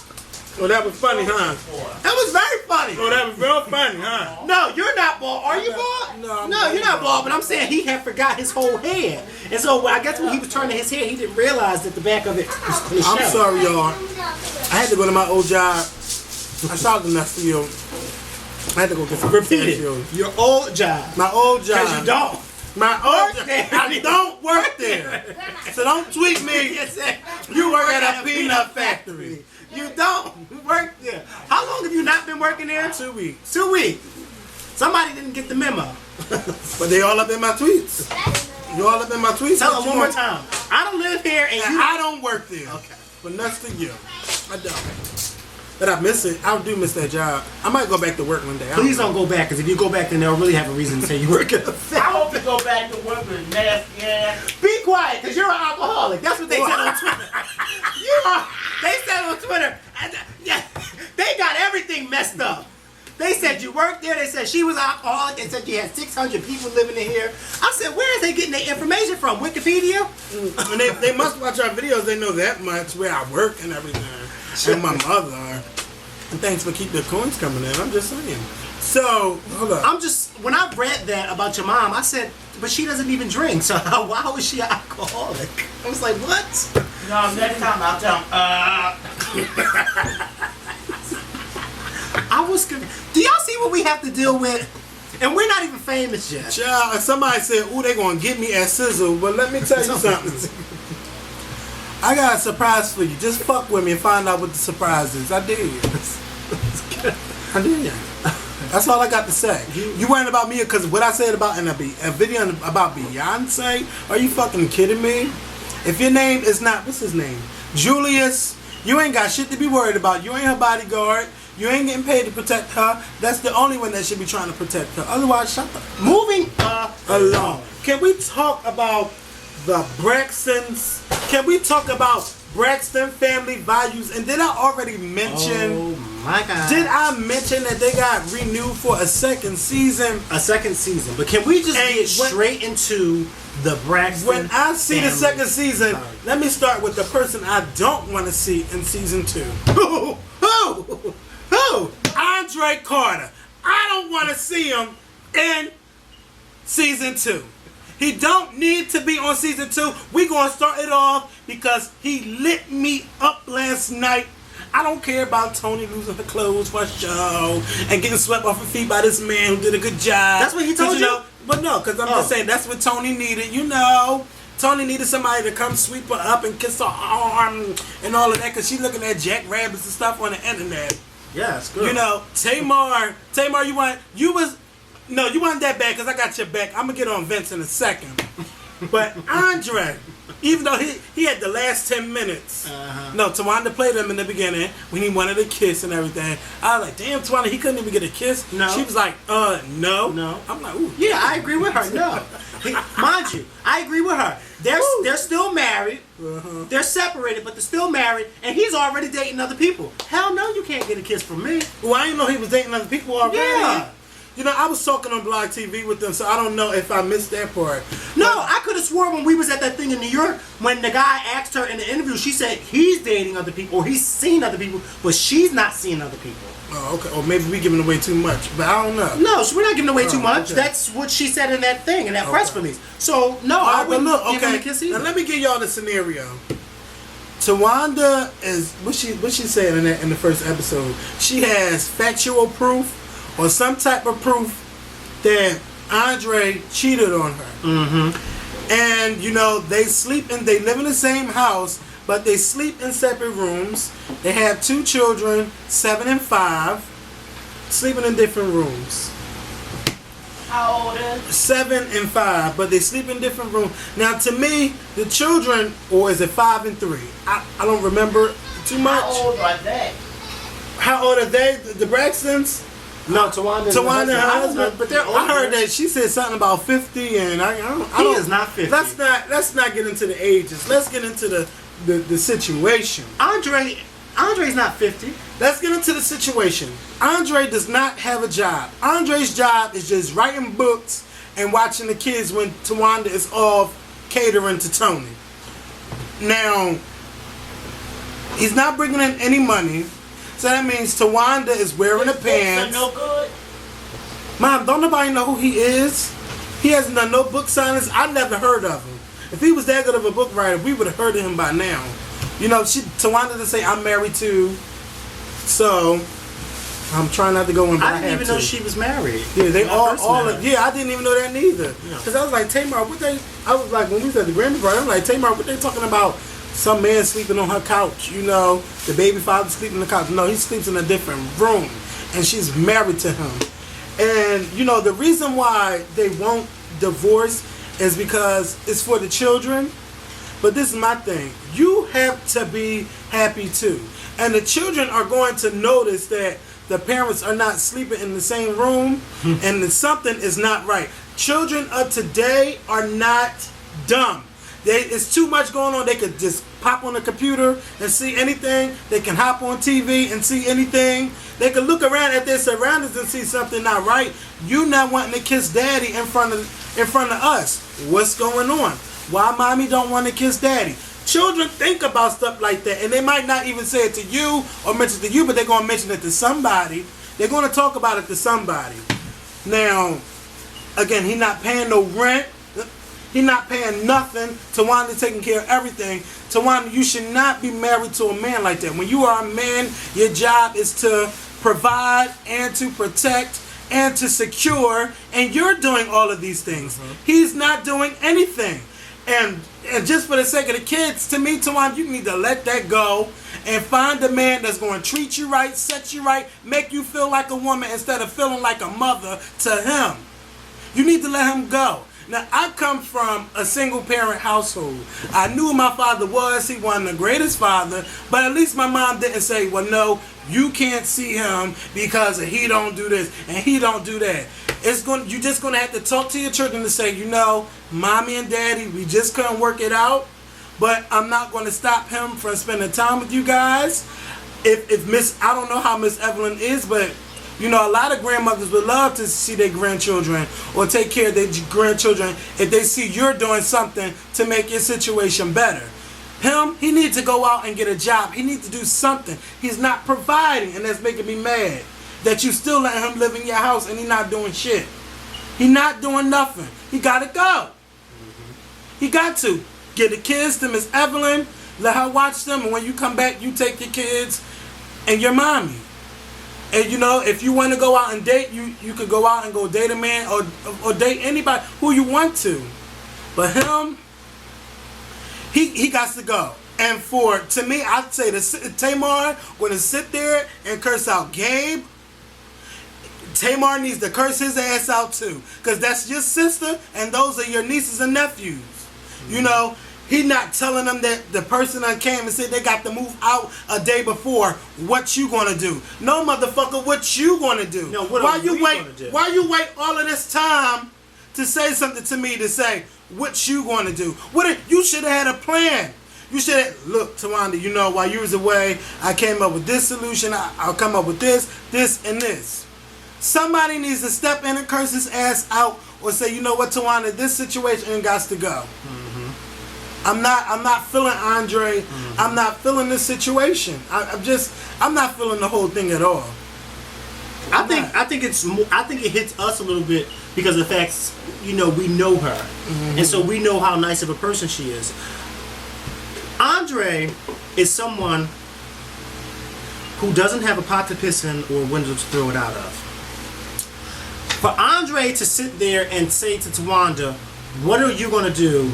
Oh, that was funny, huh? That was very funny. Oh, that was real funny, huh? No, you're not bald. Are you bald? No, you're not bald. But I'm saying he had forgot his whole head, and so I guess when he was turning his hair, he didn't realize that the back of it was I'm shallow. sorry, y'all. I had to go to my old job. I shot the next field. I had to go get some Repeat it. Your old job. My old job. Because you don't. My old Work there. I don't work there. So don't tweet me. You work at a peanut factory. You don't work there. How long have you not been working there? 2 weeks. 2 weeks. Somebody didn't get the memo. But they all up in my tweets. You all up in my tweets. Tell them one more time. I don't live here and I don't work there. Okay. But next to you. I don't. that I miss it. I do miss that job. I might go back to work one day. Please don't go back, because if you go back, then they'll really have a reason to say you work at a I hope you go back to work with nasty ass. Be quiet, because you're an alcoholic. That's what they said on Twitter. They said on Twitter. Yeah, they got everything messed up. They said you worked there. They said she was an alcoholic. They said you had 600 people living in here. I said, where is they getting their information from? Wikipedia? And they must watch our videos. They know that much, where I work and everything. And my mother. And thanks for keeping the coins coming in. I'm just saying. So, hold up. When I read that about your mom, I said, but she doesn't even drink. So why was she an alcoholic? I was like, what? No, next time I'll tell him, I was confused. Do y'all see what we have to deal with? And we're not even famous yet. Child, somebody said, ooh, they gonna get me at Sizzle. But let me tell you something. I got a surprise for you. Just fuck with me and find out what the surprise is. I did. I did. That's all I got to say. You worrying about me because what I said about in a video about Beyonce? Are you fucking kidding me? If your name is not, what's his name? Julius, you ain't got shit to be worried about. You ain't her bodyguard. You ain't getting paid to protect her. That's the only one that should be trying to protect her. Otherwise, shut up. Moving along. Can we talk about the Braxtons? Can we talk about Braxton family values? And did I already mention? Oh my God! Did I mention that they got renewed for a second season? A second season. But can we just get straight into the Braxton? When I see the second season, values. let me start with the person I don't want to see in season 2. Who? Andre Carter. I don't want to see him in season 2. He don't need to be on season 2. We gonna start it off because he lit me up last night. I don't care about Tony losing her clothes for a show and getting swept off her feet by this man who did a good job. That's what he told you? But no, because I'm just saying that's what Tony needed. You know, Tony needed somebody to come sweep her up and kiss her arm and all of that because she's looking at jackrabbits and stuff on the internet. Yeah, it's good. You know, Tamar, you weren't that bad because I got your back. I'm going to get on Vince in a second. But Andre, even though he had the last 10 minutes, no, Tawanda played him in the beginning when he wanted a kiss and everything. I was like, damn, Tawanda, he couldn't even get a kiss. No. She was like, no. No. I'm like, ooh. Yeah, I agree with her. No. Mind you, I agree with her. They're still married. They're separated, but they're still married, and he's already dating other people. Hell no, you can't get a kiss from me. Well, I didn't know he was dating other people already. Yeah. You know, I was talking on Blog TV with them, so I don't know if I missed that part. No, I could have swore when we was at that thing in New York, when the guy asked her in the interview, she said he's dating other people, or he's seen other people, but she's not seeing other people. Oh, okay. Or maybe we giving away too much, but I don't know. No, we're not giving away too much. Okay. That's what she said in that thing, in that press release. So, no, I wouldn't give him a kiss either. Now let me give y'all the scenario. Tawanda is what she said in the first episode. She has factual proof or some type of proof that Andre cheated on her. Mm-hmm. And you know they live in the same house, but they sleep in separate rooms. They have 2 children, 7 and 5, sleeping in different rooms. how old is? 7 and 5, but they sleep in different rooms. Now, to me, the children, or is it 5 and 3? I don't remember too much. How old are they? How old are they? The Braxtons? No, Tawanda and her husband. But they're older. I heard that she said something about 50, and I don't. He is not 50. Let's not get into the ages. Let's get into the situation. Andre's not 50. Let's get into the situation. Andre does not have a job. Andre's job is just writing books and watching the kids when Tawanda is off catering to Tony. Now, he's not bringing in any money, so that means Tawanda is wearing the pants. No good. Mom, don't nobody know who he is? He hasn't done no book signings. I never heard of him. If he was that good of a book writer, we would have heard of him by now. You know, Tawanda to say I'm married to, so I'm trying not to go in. But I didn't even know she was married. Yeah, they all I didn't even know that neither. Because I was like, Tamar, I was like, when we was at the Grammy party, I'm like, Tamar, what they talking about? Some man sleeping on her couch, you know, the baby father sleeping on the couch. No, he sleeps in a different room, and she's married to him. And, you know, the reason why they won't divorce is because it's for the children. But this is my thing. You have to be happy too. And the children are going to notice that the parents are not sleeping in the same room and that something is not right. Children of today are not dumb. It's too much going on. They could just pop on the computer and see anything. They can hop on TV and see anything. They can look around at their surroundings and see something not right. You not wanting to kiss daddy in front of us. What's going on? Why mommy don't want to kiss daddy? Children think about stuff like that, and they might not even say it to you or mention it to you, but they're going to mention it to somebody. They're going to talk about it to somebody. Now, again, he not paying no rent. He not paying nothing. Tawanda taking care of everything. Tawanda, you should not be married to a man like that. When you are a man, your job is to provide and to protect and to secure, and you're doing all of these things. He's not doing anything. And just for the sake of the kids, to me, Tawanda, you need to let that go and find a man that's going to treat you right, set you right, make you feel like a woman instead of feeling like a mother to him. You need to let him go. Now, I come from a single-parent household. I knew who my father was. He wasn't the greatest father, but at least my mom didn't say, well, no, you can't see him because he don't do this and he don't do that. You're just going to have to talk to your children to say, you know, mommy and daddy, we just couldn't work it out, but I'm not going to stop him from spending time with you guys. I don't know how Miss Evelyn is, but you know, a lot of grandmothers would love to see their grandchildren or take care of their grandchildren if they see you're doing something to make your situation better. He needs to go out and get a job. He needs to do something. He's not providing, and that's making me mad that you still let him live in your house and he's not doing shit. He's not doing nothing. He got to go. He got to. Get the kids to Miss Evelyn, let her watch them, and when you come back, you take your kids and your mommy. And you know, if you want to go out and date, you could go out and go date a man or date anybody who you want to. But him, he got to go. And to me, I'd say Tamar going to sit there and curse out Gabe. Tamar needs to curse his ass out too, because that's your sister and those are your nieces and nephews. You know, he not telling them that the person that came and said they got to move out a day before. What you gonna do? No, motherfucker, what you gonna do? No, why you wait all of this time to say something to me to say what you gonna do? You should have had a plan. You should have, look, Tawanda, you know, while you was away, I came up with this solution. I'll come up with this, and this. Somebody needs to step in and curse his ass out or say, you know what, Tawanda, this situation ain't got to go. I'm not feeling Andre. I'm not feeling this situation. I'm not feeling the whole thing at all. I think it hits us a little bit because of the fact, you know, we know her, and so we know how nice of a person she is. Andre is someone who doesn't have a pot to piss in or a window to throw it out of. For Andre to sit there and say to Tawanda, "What are you gonna do?"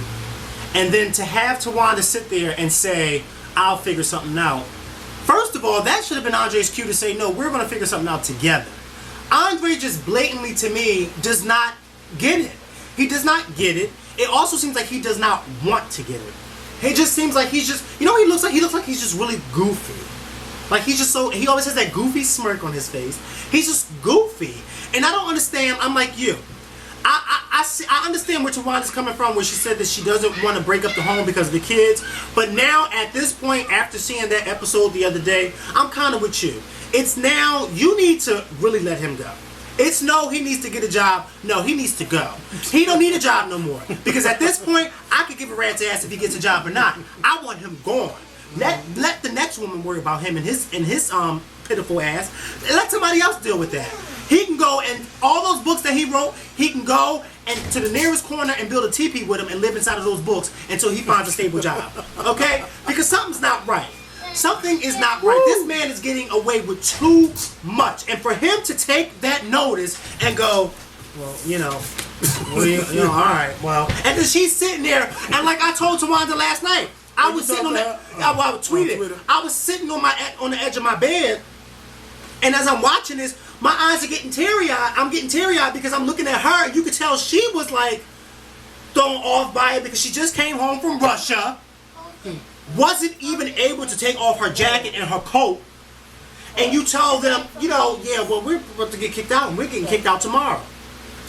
and then to have Tawanda sit there and say, "I'll figure something out." First of all, that should have been Andre's cue to say, "No, we're going to figure something out together." Andre just blatantly, to me, does not get it. He does not get it. It also seems like he does not want to get it. It just seems like he's just, you know, he looks like he's just really goofy. Like he always has that goofy smirk on his face. He's just goofy. And I don't understand. I'm like you. I understand where Tawanda's coming from, where she said that she doesn't want to break up the home because of the kids. But now, at this point, after seeing that episode the other day, I'm kind of with you. It's now, you need to really let him go. It's no, he needs to get a job. No, he needs to go. He don't need a job no more. Because at this point, I could give a rat's ass if he gets a job or not. I want him gone. Let the next woman worry about him and his pitiful ass. Let somebody else deal with that. He can go and all those books that he wrote, he can go and to the nearest corner and build a teepee with him and live inside of those books until he finds a stable job. Okay? Because something's not right. Something is not right. This man is getting away with too much. And for him to take that notice and go, well, you know, all right, well. And then she's sitting there, and like I told Tawanda last night, I was sitting on that, I tweeted, I was sitting on the edge of my bed, and as I'm watching this, my eyes are getting teary-eyed. I'm getting teary-eyed because I'm looking at her. You could tell she was like thrown off by it because she just came home from Russia. wasn't even able to take off her jacket and her coat, and you tell them, yeah, well, we're about to get kicked out, and we're getting kicked out tomorrow.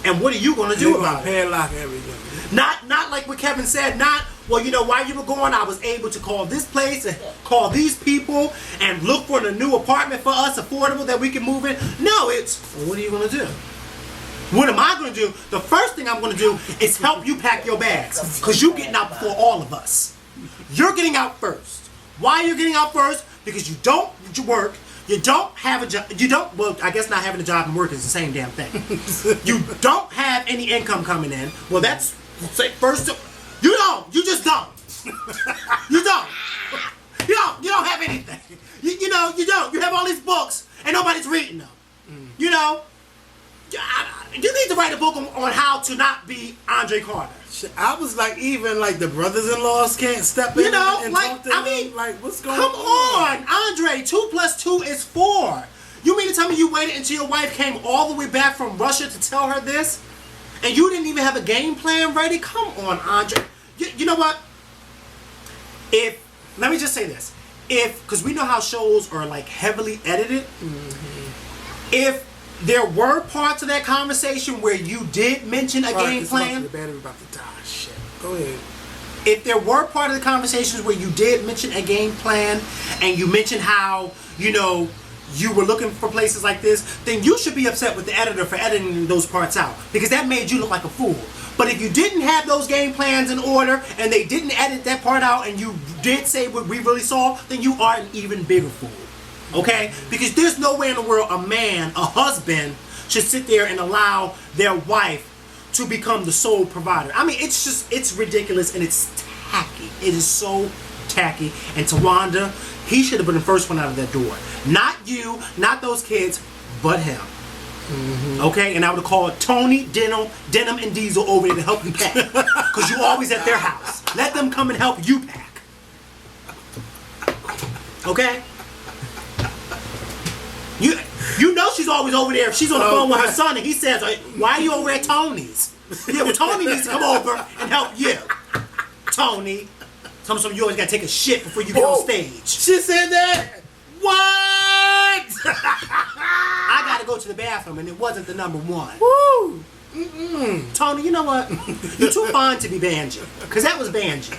And what are you going to do about it? Padlock everything. Not like what Kevin said, well, while you were gone, I was able to call this place and call these people and look for a new apartment for us, affordable, that we can move in. No, it's, well, what are you going to do? What am I going to do? The first thing I'm going to do is help you pack your bags, because you're getting out before all of us. You're getting out first. Why are you getting out first? Because you don't work. You don't have a job. Well, I guess not having a job and working is the same damn thing. You don't have any income coming in. Well, that's first. You don't. You just don't. You don't. You don't have anything. You don't. You have all these books and nobody's reading them. You need to write a book on how to not be Andre Carter. I was like, even like the brothers-in-laws can't step in and talk to them. Like, what's going on? Come on, Andre. 2 + 2 is 4. You mean to tell me you waited until your wife came all the way back from Russia to tell her this, and you didn't even have a game plan ready? Come on, Andre. You know what? Let me just say this. Because we know how shows are like heavily edited. Mm-hmm. If there were parts of that conversation where you did mention a game plan. The battery about to die. Shit. Go ahead. If there were part of the conversations where you did mention a game plan and you mentioned how, you were looking for places like this, then you should be upset with the editor for editing those parts out, because that made you look like a fool. But if you didn't have those game plans in order and they didn't edit that part out and you did say what we really saw, then you are an even bigger fool. Okay? Because there's no way in the world a husband, should sit there and allow their wife to become the sole provider. I mean, it's ridiculous and it's tacky. It is so tacky. And Tawanda, he should have been the first one out of that door. Not you, not those kids, but him. Mm-hmm. Okay? And I would have called Tony, Denim, and Diesel over there to help you pack. Because you always at their house. Let them come and help you pack. Okay? You know she's always over there. If she's on the phone with her son and he says, why are you over at Tony's? Yeah, well, Tony needs to come over and help you. Tony. Tell me something, you always got to take a shit before you get on stage. She said that? What? I got to go to the bathroom and it wasn't the number one. Woo! Tony, you know what? You're too fine to be Banji. Because that was Banji.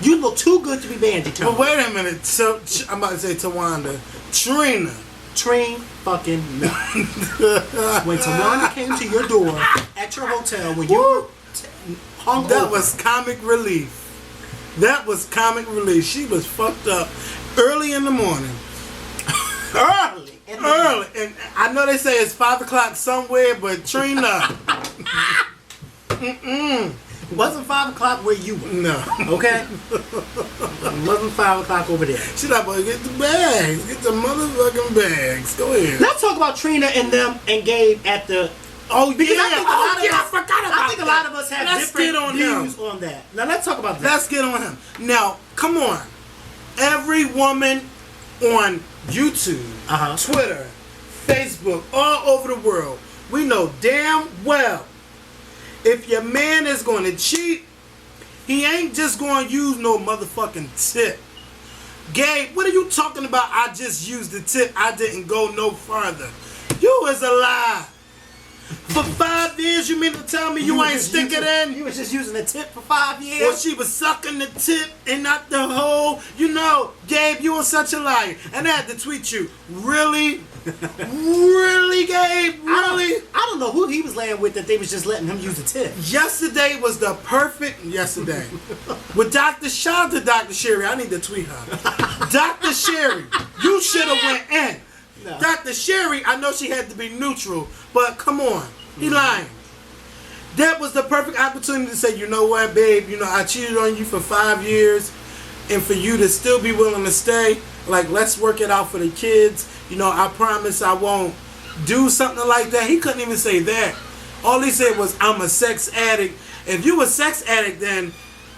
You look too good to be Banji, Tony. But wait a minute. So, I'm about to say Tawanda. Trina fucking no. When Tawanda came to your door at your hotel when you hung that over. was comic relief. That was comic relief. She was fucked up early in the morning. Early. And I know they say it's 5 o'clock somewhere, but Trina. It wasn't 5 o'clock where you were. No. Okay? It wasn't 5 o'clock over there. She's like, well, get the bags. Get the motherfucking bags. Go ahead. Let's talk about Trina and them and Gabe at the... Because I think a lot of us have different views on that. Now let's talk about that. Let's get on him. Now, come on. Every woman on YouTube, Twitter, Facebook, all over the world, we know damn well if your man is going to cheat, he ain't just going to use no motherfucking tip. Gabe, what are you talking about? I just used the tip. I didn't go no further. You is a lie. For 5 years, you mean to tell me you ain't stick it in? You was just using the tip for 5 years? Well, she was sucking the tip and not the hole. Gabe, you are such a liar. And I had to tweet you. Really? Really, Gabe? Really? I don't know who he was laying with that they was just letting him use the tip. Yesterday was the perfect yesterday. With Dr. Shout out to Dr. Sherry. I need to tweet her. Dr. Sherry, you should have went in. No. Dr. Sherry, I know she had to be neutral, but come on. He lying. That was the perfect opportunity to say, you know what, babe, I cheated on you for 5 years, and for you to still be willing to stay, like, let's work it out for the kids. I promise I won't do something like that. He couldn't even say that. All he said was, I'm a sex addict. If you a sex addict, then,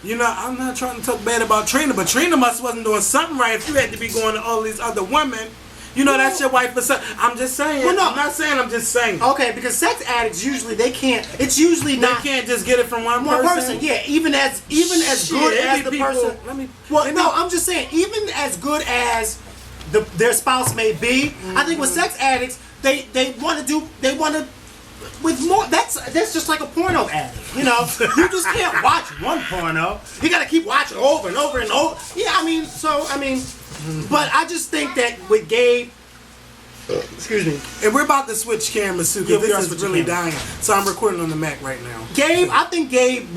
I'm not trying to talk bad about Trina, but Trina wasn't doing something right if you had to be going to all these other women. You know that's your wife. But I'm just saying. Well, no. I'm not saying. I'm just saying. Okay, because sex addicts usually they can't. It's usually They not. can't just get it from one person. Yeah, even as good as the person. No, I'm just saying. Even as good as their spouse may be, I think with sex addicts, they want to with more. That's just like a porno addict. You know, you just can't watch one porno. You got to keep watching over and over and over. Yeah, I mean, but I just think that with Gabe. Excuse me. And we're about to switch cameras too, because this is really dying. So I'm recording on the Mac right now. Gabe, I think Gabe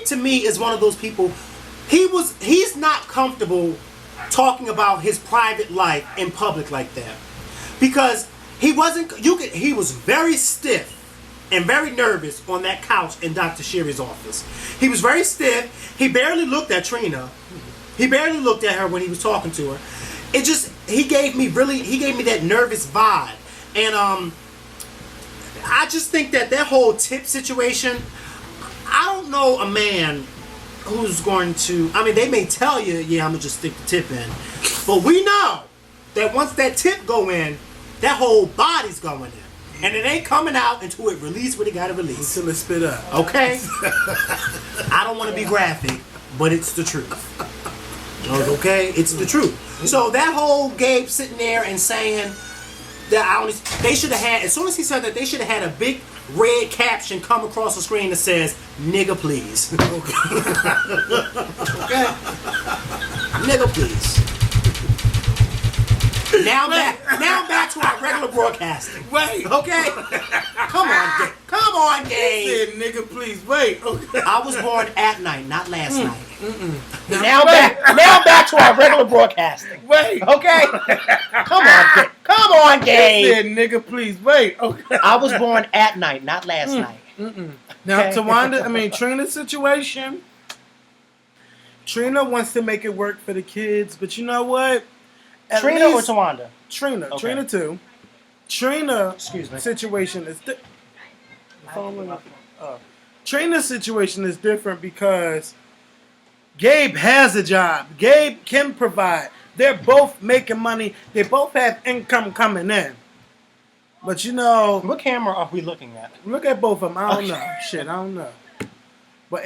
to me is one of those people. He's not comfortable talking about his private life in public like that, because he was very stiff and very nervous on that couch in Dr. Sherry's office. He was very stiff. He barely looked at Trina. He barely looked at her when he was talking to her. He gave me that nervous vibe. And I just think that whole tip situation, I don't know a man who's going to, I mean, they may tell you, yeah, I'm going to just stick the tip in. But we know that once that tip go in, that whole body's going in. And it ain't coming out until it release what it got to release. Until it spit up. Okay? I don't want to be graphic, but it's the truth. Okay? It's the truth. So that whole Gabe sitting there and saying that they should have had, as soon as he said that, they should have had a big red caption come across the screen that says, "Nigga, please." Okay? Nigga, please. Now back to our regular broadcasting. Wait. Okay? Come on, Gabe. Said, "Nigga, please wait." Okay. I was born at night, not last night. Now back to our regular broadcasting. Wait. Okay? Come on, Gabe. Said, "Nigga, please wait." Okay. I was born at night, not last night. Now, Okay. Trina's situation. Trina wants to make it work for the kids, but you know what? Trina or Tawanda? Trina. Okay. Trina too. Trina Excuse me. situation is Trina's situation is different because Gabe has a job. Gabe can provide. They're both making money. They both have income coming in. But you know, What camera are we looking at? look at both of them. I don't know. Shit, I don't know. But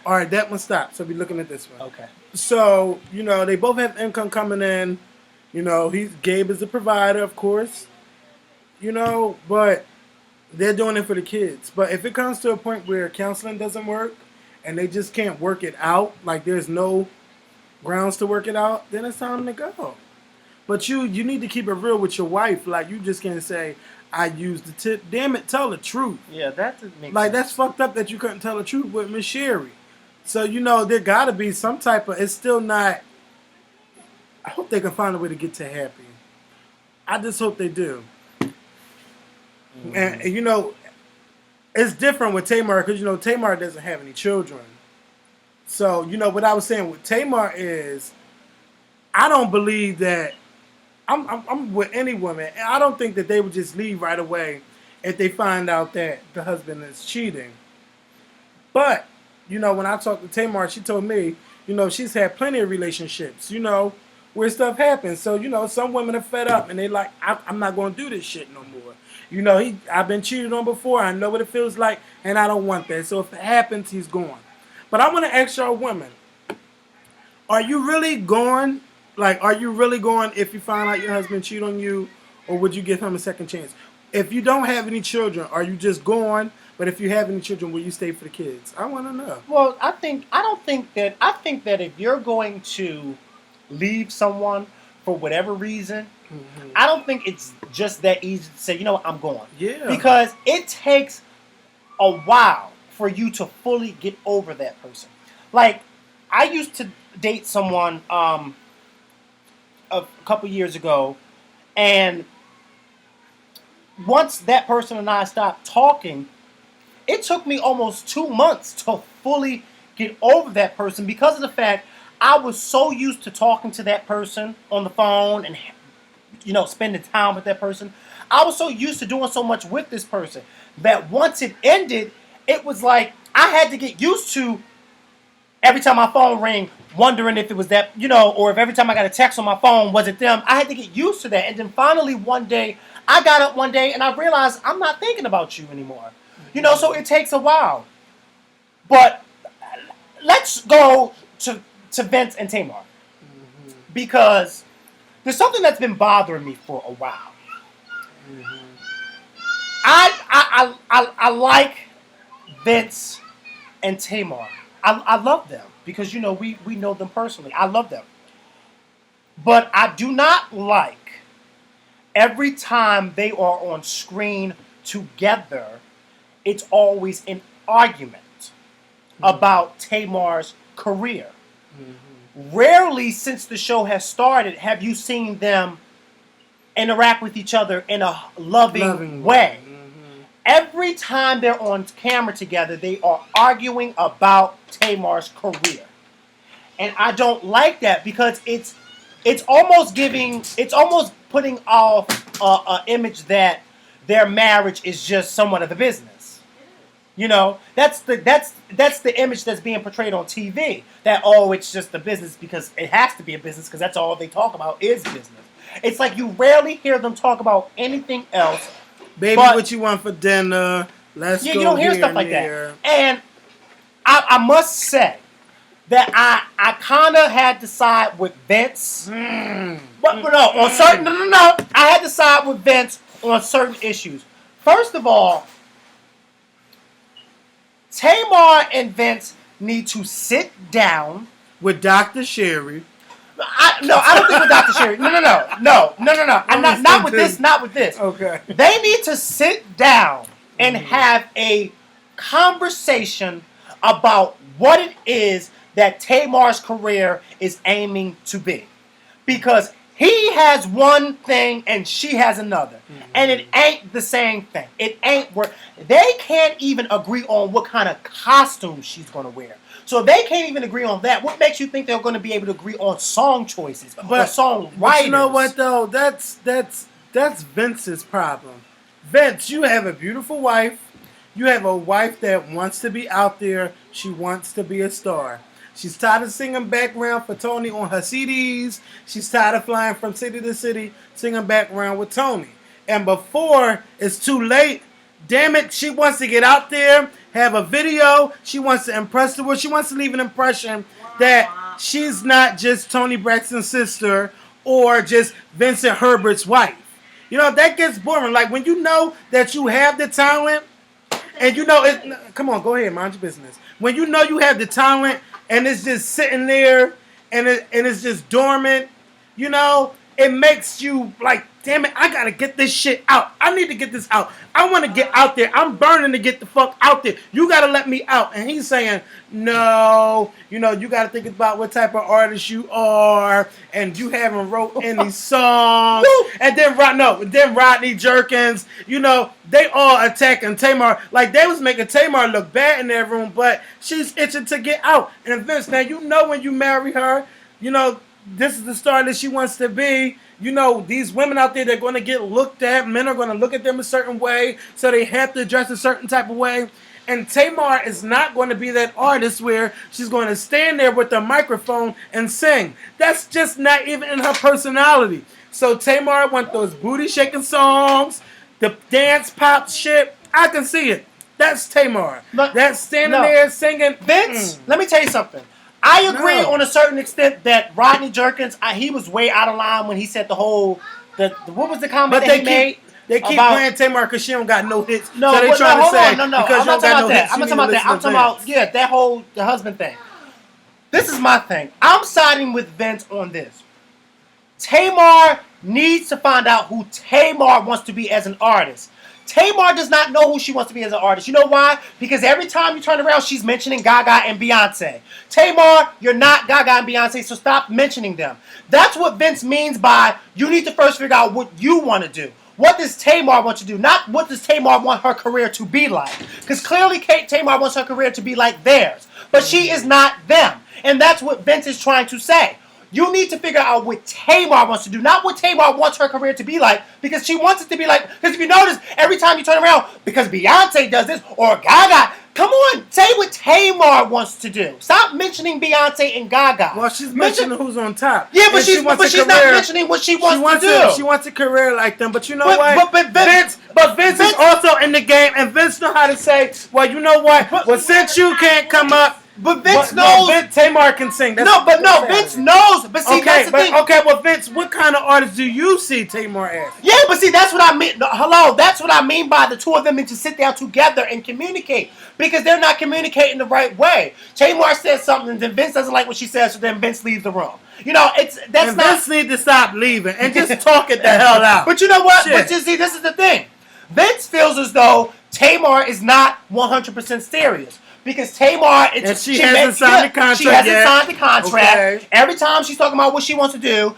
all right, that one stopped. So we're looking at this one. Okay. So, you know, they both have income coming in. You know, Gabe is a provider, of course. You know, but they're doing it for the kids. But if it comes to a point where counseling doesn't work and they just can't work it out, like there's no grounds to work it out, then it's time to go. But you need to keep it real with your wife. Like, you just can't say, "I used the tip." Damn it, tell the truth. Yeah, that doesn't make Like, sense. that's fucked up that you couldn't tell the truth with Miss Sherry. So, you know, there gotta be some type of, it's still not, I hope they can find a way to get to happy. I just hope they do. And, you know, it's different with Tamar because, you know, Tamar doesn't have any children. So, you know, what I was saying with Tamar is, I don't believe that, I'm with any woman, and I don't think that they would just leave right away if they find out that the husband is cheating. But, you know, when I talked to Tamar, she told me, you know, she's had plenty of relationships, you know, where stuff happens. So, you know, some women are fed up and they like, I'm not going to do this shit no more. You know, I've been cheated on before. I know what it feels like, and I don't want that. So if it happens, he's gone. But I want to ask y'all women, are you really going? Like, are you really going if you find out your husband cheat on you, or would you give him a second chance? If you don't have any children, are you just going? But if you have any children, will you stay for the kids? I want to know. Well, I think that if you're going to leave someone for whatever reason, I don't think it's just that easy to say, you know what, I'm going. Yeah. Because it takes a while for you to fully get over that person. Like, I used to date someone a couple years ago, and once that person and I stopped talking, it took me almost 2 months to fully get over that person because of the fact I was so used to talking to that person on the phone and, you know, spending time with that person. I was so used to doing so much with this person that once it ended, it was like I had to get used to every time my phone rang, wondering if it was that, or if every time I got a text on my phone, was it them? I had to get used to that. And then finally one day, I got up one day and I realized I'm not thinking about you anymore. So it takes a while. But let's go to Vince and Tamar. Because there's something that's been bothering me for a while. I like Vince and Tamar. I love them because we know them personally. I love them. But I do not like every time they are on screen together, it's always an argument about Tamar's career. Rarely since the show has started have you seen them interact with each other in a loving way. Every time they're on camera together, they are arguing about Tamar's career. And I don't like that because it's almost putting off an image that their marriage is just somewhat of a business. That's the image that's being portrayed on TV. That it's just a business because it has to be a business because that's all they talk about is business. It's like you rarely hear them talk about anything else. Baby, what you want for dinner? Let's go. You don't hear stuff like that. And I must say that I kind of had to side with Vince. But no, on certain I had to side with Vince on certain issues. First of all, Tamar and Vince need to sit down with Dr. Sherry. I don't think with Dr. Sherry. No. Not with this. Okay. They need to sit down and have a conversation about what it is that Tamar's career is aiming to be. Because he has one thing and she has another. And it ain't the same thing. It ain't where they can't even agree on what kind of costume she's going to wear. So if they can't even agree on that, what makes you think they're going to be able to agree on song choices or song writers? But you know what though? That's Vince's problem. Vince, you have a beautiful wife. You have a wife that wants to be out there. She wants to be a star. She's tired of singing background for Tony on her CDs. She's tired of flying from city to city singing background with Tony. And before it's too late, damn it, she wants to get out there, have a video. She wants to impress the world. She wants to leave an impression that she's not just Tony Braxton's sister or just Vincent Herbert's wife. That gets boring. Like when you know that you have the talent and it. Come on, go ahead, mind your business. When you know you have the talent and it's just sitting there and it's just dormant, it makes you like, damn it, I gotta get this shit out. I need to get this out. I want to get out there. I'm burning to get the fuck out there. You gotta let me out. And he's saying, no, you gotta think about what type of artist you are, and you haven't wrote any songs. And then Rodney Jerkins, they all attacking Tamar. Like they was making Tamar look bad in their room, but she's itching to get out. And Vince, now when you marry her, this is the star that she wants to be. These women out there, they're going to get looked at. Men are going to look at them a certain way, so they have to dress a certain type of way. And Tamar is not going to be that artist where she's going to stand there with a microphone and sing. That's just not even in her personality. So Tamar wants those booty-shaking songs, the dance pop shit. I can see it. That's Tamar. That's standing there singing. Vince, let me tell you something. I agree on a certain extent that Rodney Jerkins, he was way out of line when he said what was the comment that he made? They keep playing Tamar because she don't got no hits. No, so they trying to say no. Because I'm not talking about that. I'm not talking about I'm talking about that whole the husband thing. This is my thing. I'm siding with Vince on this. Tamar needs to find out who Tamar wants to be as an artist. Tamar does not know who she wants to be as an artist. You know why? Because every time you turn around, she's mentioning Gaga and Beyonce. Tamar, you're not Gaga and Beyonce, so stop mentioning them. That's what Vince means by you need to first figure out what you want to do. What does Tamar want to do? Not what does Tamar want her career to be like. Because clearly Tamar wants her career to be like theirs. But she is not them. And that's what Vince is trying to say. You need to figure out what Tamar wants to do, not what Tamar wants her career to be like, because she wants it to be like, because if you notice, every time you turn around, because Beyonce does this, or Gaga, Come on, say what Tamar wants to do. Stop mentioning Beyonce and Gaga. Well, she's mentioning who's on top. Yeah, but she's not mentioning what she wants to do. She wants a career like them, but you know what? But Vince is also in the game, and Vince know how to say, well, you know what? Well, since you can't come up. But Vince knows. Tamar can sing. Vince knows. But see, that's the thing. Okay, well, Vince, what kind of artist do you see Tamar as? Yeah, but see, that's what I mean. Hello, that's what I mean by the two of them need to sit down together and communicate. Because they're not communicating the right way. Tamar says something, and then Vince doesn't like what she says, so then Vince leaves the room. You know, Vince needs to stop leaving and just talk it the hell out. But you know what? Shit. But you see, this is the thing. Vince feels as though Tamar is not 100% serious. Because Tamar, she hasn't signed the contract. She hasn't signed the contract. Okay. Every time she's talking about what she wants to do,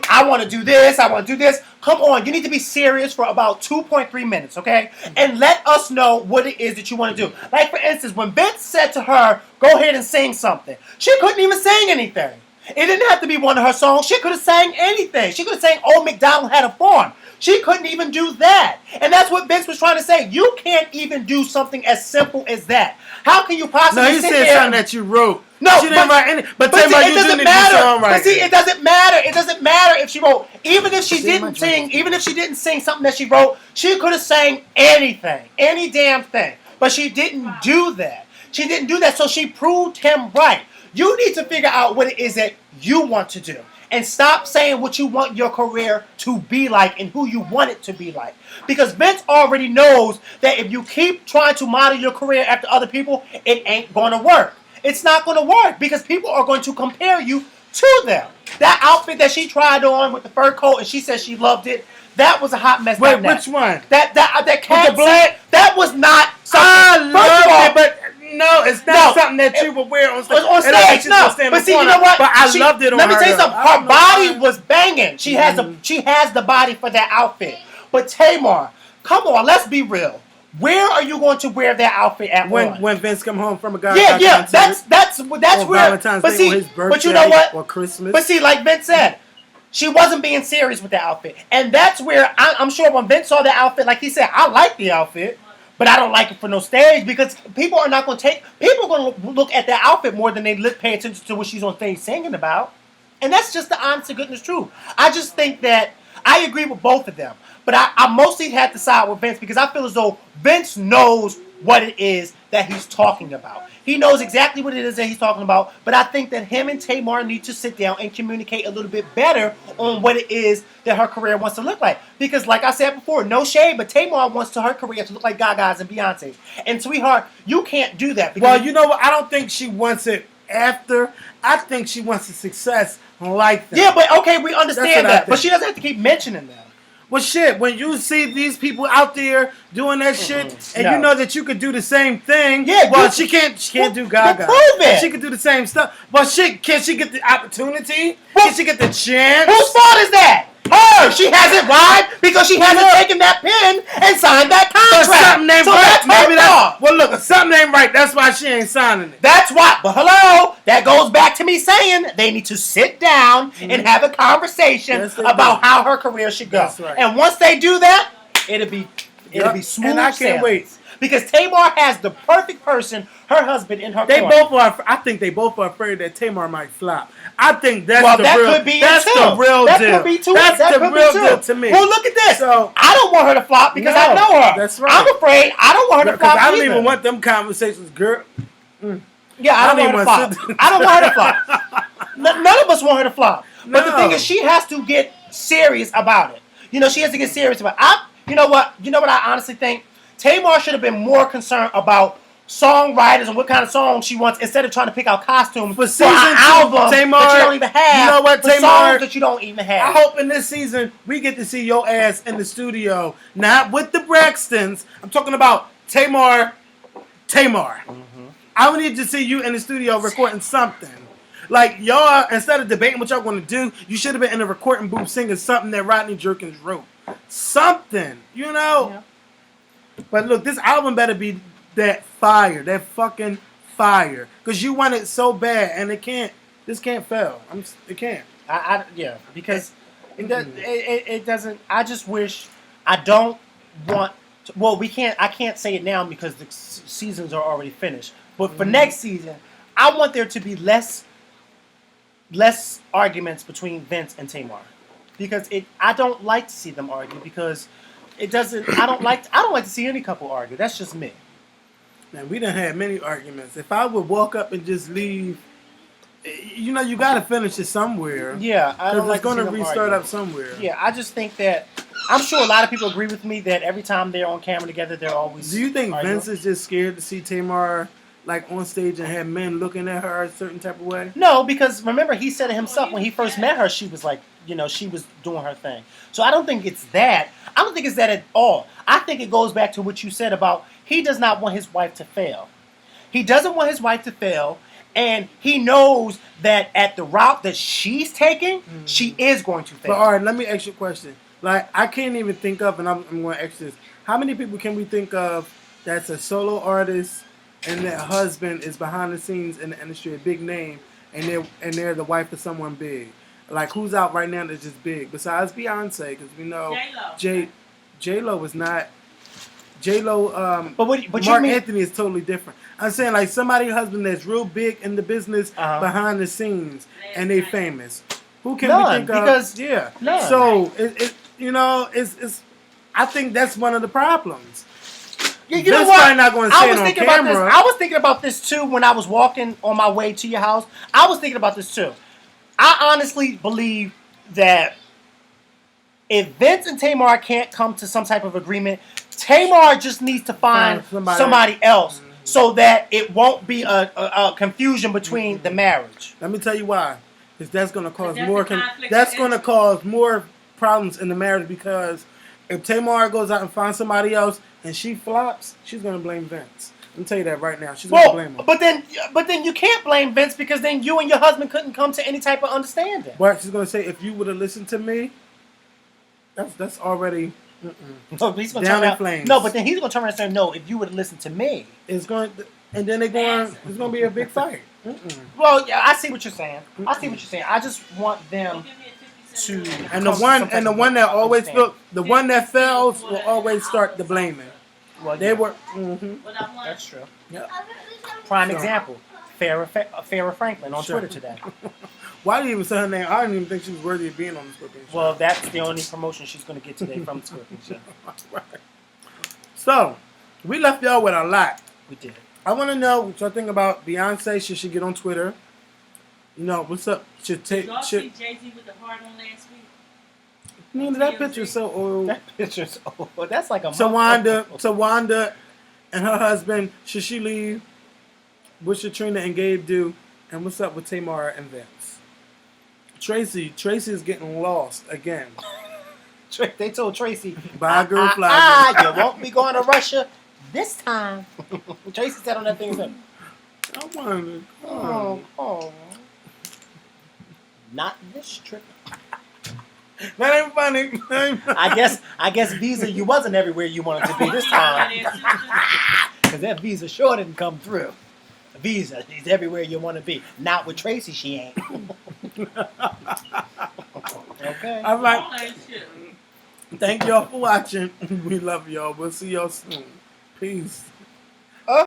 I want to do this, I want to do this. Come on, you need to be serious for about 2.3 minutes, okay? And let us know what it is that you want to do. Like, for instance, when Vince said to her, go ahead and sing something, she couldn't even sing anything. It didn't have to be one of her songs. She could have sang anything. She could have sang Old MacDonald Had a Farm. She couldn't even do that. And that's what Vince was trying to say. You can't even do something as simple as that. How can you possibly sit there? No, he said something that you wrote. No, she didn't write any. But see, it doesn't matter. But see, it doesn't matter. It doesn't matter if she wrote. Even if she didn't sing something that she wrote, she could have sang anything, any damn thing. But she didn't do that. She didn't do that, so she proved him right. You need to figure out what it is that you want to do. And stop saying what you want your career to be like and who you want it to be like. Because Vince already knows that if you keep trying to model your career after other people, it ain't going to work. It's not going to work because people are going to compare you to them. That outfit that she tried on with the fur coat and she said she loved it, that was a hot mess. Wait, which one? That cat black, that was not something. I love it, but no, it's not something that you would wear on stage. On stage, no. But see, you know what? But I loved it on her. Let me tell you something. Her body was banging. She has the body for that outfit. But Tamar, come on, let's be real. Where are you going to wear that outfit at? When Vince come home from a guy? Yeah. That's where. Valentine's Day on his birthday, but you know what? Or Christmas. But see, like Vince said, she wasn't being serious with that outfit, and that's where I'm sure when Vince saw the outfit, like he said, I like the outfit. But I don't like it for no stage because people are going to look at that outfit more than they pay attention to what she's on stage singing about. And that's just the honest to goodness truth. I just think that I agree with both of them. But I mostly had to side with Vince because I feel as though Vince knows what it is that he's talking about. He knows exactly what it is that he's talking about, but I think that him and Tamar need to sit down and communicate a little bit better on what it is that her career wants to look like. Because like I said before, no shade, but Tamar wants her career to look like Gaga's and Beyonce's. And sweetheart, you can't do that. Well, you know what? I don't think she wants it after. I think she wants the success like that. Yeah, but okay, we understand that. But she doesn't have to keep mentioning them. Well, shit, when you see these people out there doing that shit, and you know that you could do the same thing, she can't do Gaga. Prove it. She could do the same stuff. But shit, can she get the opportunity? Can she get the chance? Whose fault is that? Her. She hasn't lied because she hasn't taken that pen and signed that contract. But something ain't right. Maybe that's well. Look, something ain't right. That's why she ain't signing it. That's why. But hello, that goes back to me saying they need to sit down and have a conversation about how her career should go. That's right. And once they do that, it'll be smooth. And I can't wait. Because Tamar has the perfect person, her husband, in her corner. I think they both are afraid that Tamar might flop. I think that's the real deal. That's the real deal to me. Well, look at this. So, I don't want her to flop because I know her. That's right. I'm afraid I don't want her to flop I don't even want them conversations, girl. Yeah, I don't want her to flop. I don't want her to flop. None of us want her to flop. But the thing is, she has to get serious about it. You know, she has to get serious about it. You know what I honestly think? Tamar should have been more concerned about songwriters and what kind of songs she wants instead of trying to pick out costumes for an album Tamar, that you don't even have. You know what, Tamar? Songs that you don't even have. I hope in this season we get to see your ass in the studio, not with the Braxtons. I'm talking about Tamar. I would need to see you in the studio recording something. Like, y'all, instead of debating what y'all going to do, you should have been in a recording booth singing something that Rodney Jerkins wrote. Something, you know? Yeah. But look, this album better be that fire, that fucking fire. Because you want it so bad, and this can't fail. It can't. Because it doesn't, I just wish, I don't want Well, we can't. I can't say it now because the seasons are already finished. But for next season, I want there to be less arguments between Vince and Tamar, because I don't like to see them argue because it doesn't. I don't like to see any couple argue. That's just me. Man, we done had many arguments. If I would walk up and just leave, you know, you got to finish it somewhere. Yeah, I don't because like it's going to to see them restart argue. up somewhere. Yeah, I just think that I'm sure a lot of people agree with me that every time they're on camera together, they're always. Do you think arguing. Vince is just scared to see Tamar like on stage and have men looking at her a certain type of way? No, because remember he said it himself when he first met her. She was like, you know, she was doing her thing. So I don't think it's that. I don't think it's that at all. I think it goes back to what you said about he does not want his wife to fail. He doesn't want his wife to fail, and he knows that at the route that she's taking, she is going to fail. But all right, let me ask you a question. Like, I can't even think of, and I'm going to ask this. How many people can we think of that's a solo artist and their husband is behind the scenes in the industry, a big name, and they're the wife of someone big? Like, who's out right now that's just big? Besides Beyonce, because we know J-Lo is not. J-Lo, but Mark you mean, Anthony is totally different. I'm saying like somebody's husband that's real big in the business behind the scenes and they famous. Who can we think of? Because none. So it's I think that's one of the problems. You know what? Probably not going to say it on camera. I was thinking about this too when I was walking on my way to your house. I was thinking about this too. I honestly believe that if Vince and Tamar can't come to some type of agreement, Tamar just needs to find somebody else so that it won't be a confusion between the marriage. Let me tell you why. Because that's going to cause more. That's going to cause more problems in the marriage because if Tamar goes out and finds somebody else and she flops, she's going to blame Vince. Let me tell you that right now. She's going to blame him. But then you can't blame Vince because then you and your husband couldn't come to any type of understanding. But she's going to say, if you would have listened to me, that's already. No, he's gonna down turn in flames. No, but then he's gonna turn around and say, "No, if you would have listened to me, it's going." And then it's going to be a big fight. Well, yeah, I see what you're saying. I just want them to. And the one that always one that fails will always start the blaming. Well, they were. That's true. Yeah. Prime example: Farrah Franklin on Twitter today. Why did you even say her name? I didn't even think she was worthy of being on the Scorpion Show. Well, that's the only promotion she's going to get today from the Scorpion Show. Right. So, we left y'all with a lot. We did. I want to know what y'all think about Beyonce. Should she get on Twitter? You know, what's up? Y'all see Jay-Z with the heart on last week? Man, that picture's so old. That picture's old. That's like a Tawanda and her husband, should she leave? What should Trina and Gabe do? And what's up with Tamar and Vince? Tracy is getting lost again. They told Tracy, "Bye, girl, fly." You won't be going to Russia this time. Tracy said on that thing, I wanted. Oh, not this trip. That ain't funny. I guess Visa, you wasn't everywhere you wanted to be this time. Because that Visa sure didn't come through. Visa, she's everywhere you want to be. Not with Tracy, she ain't. Okay. All right. Thank y'all for watching. We love y'all. We'll see y'all soon. Peace.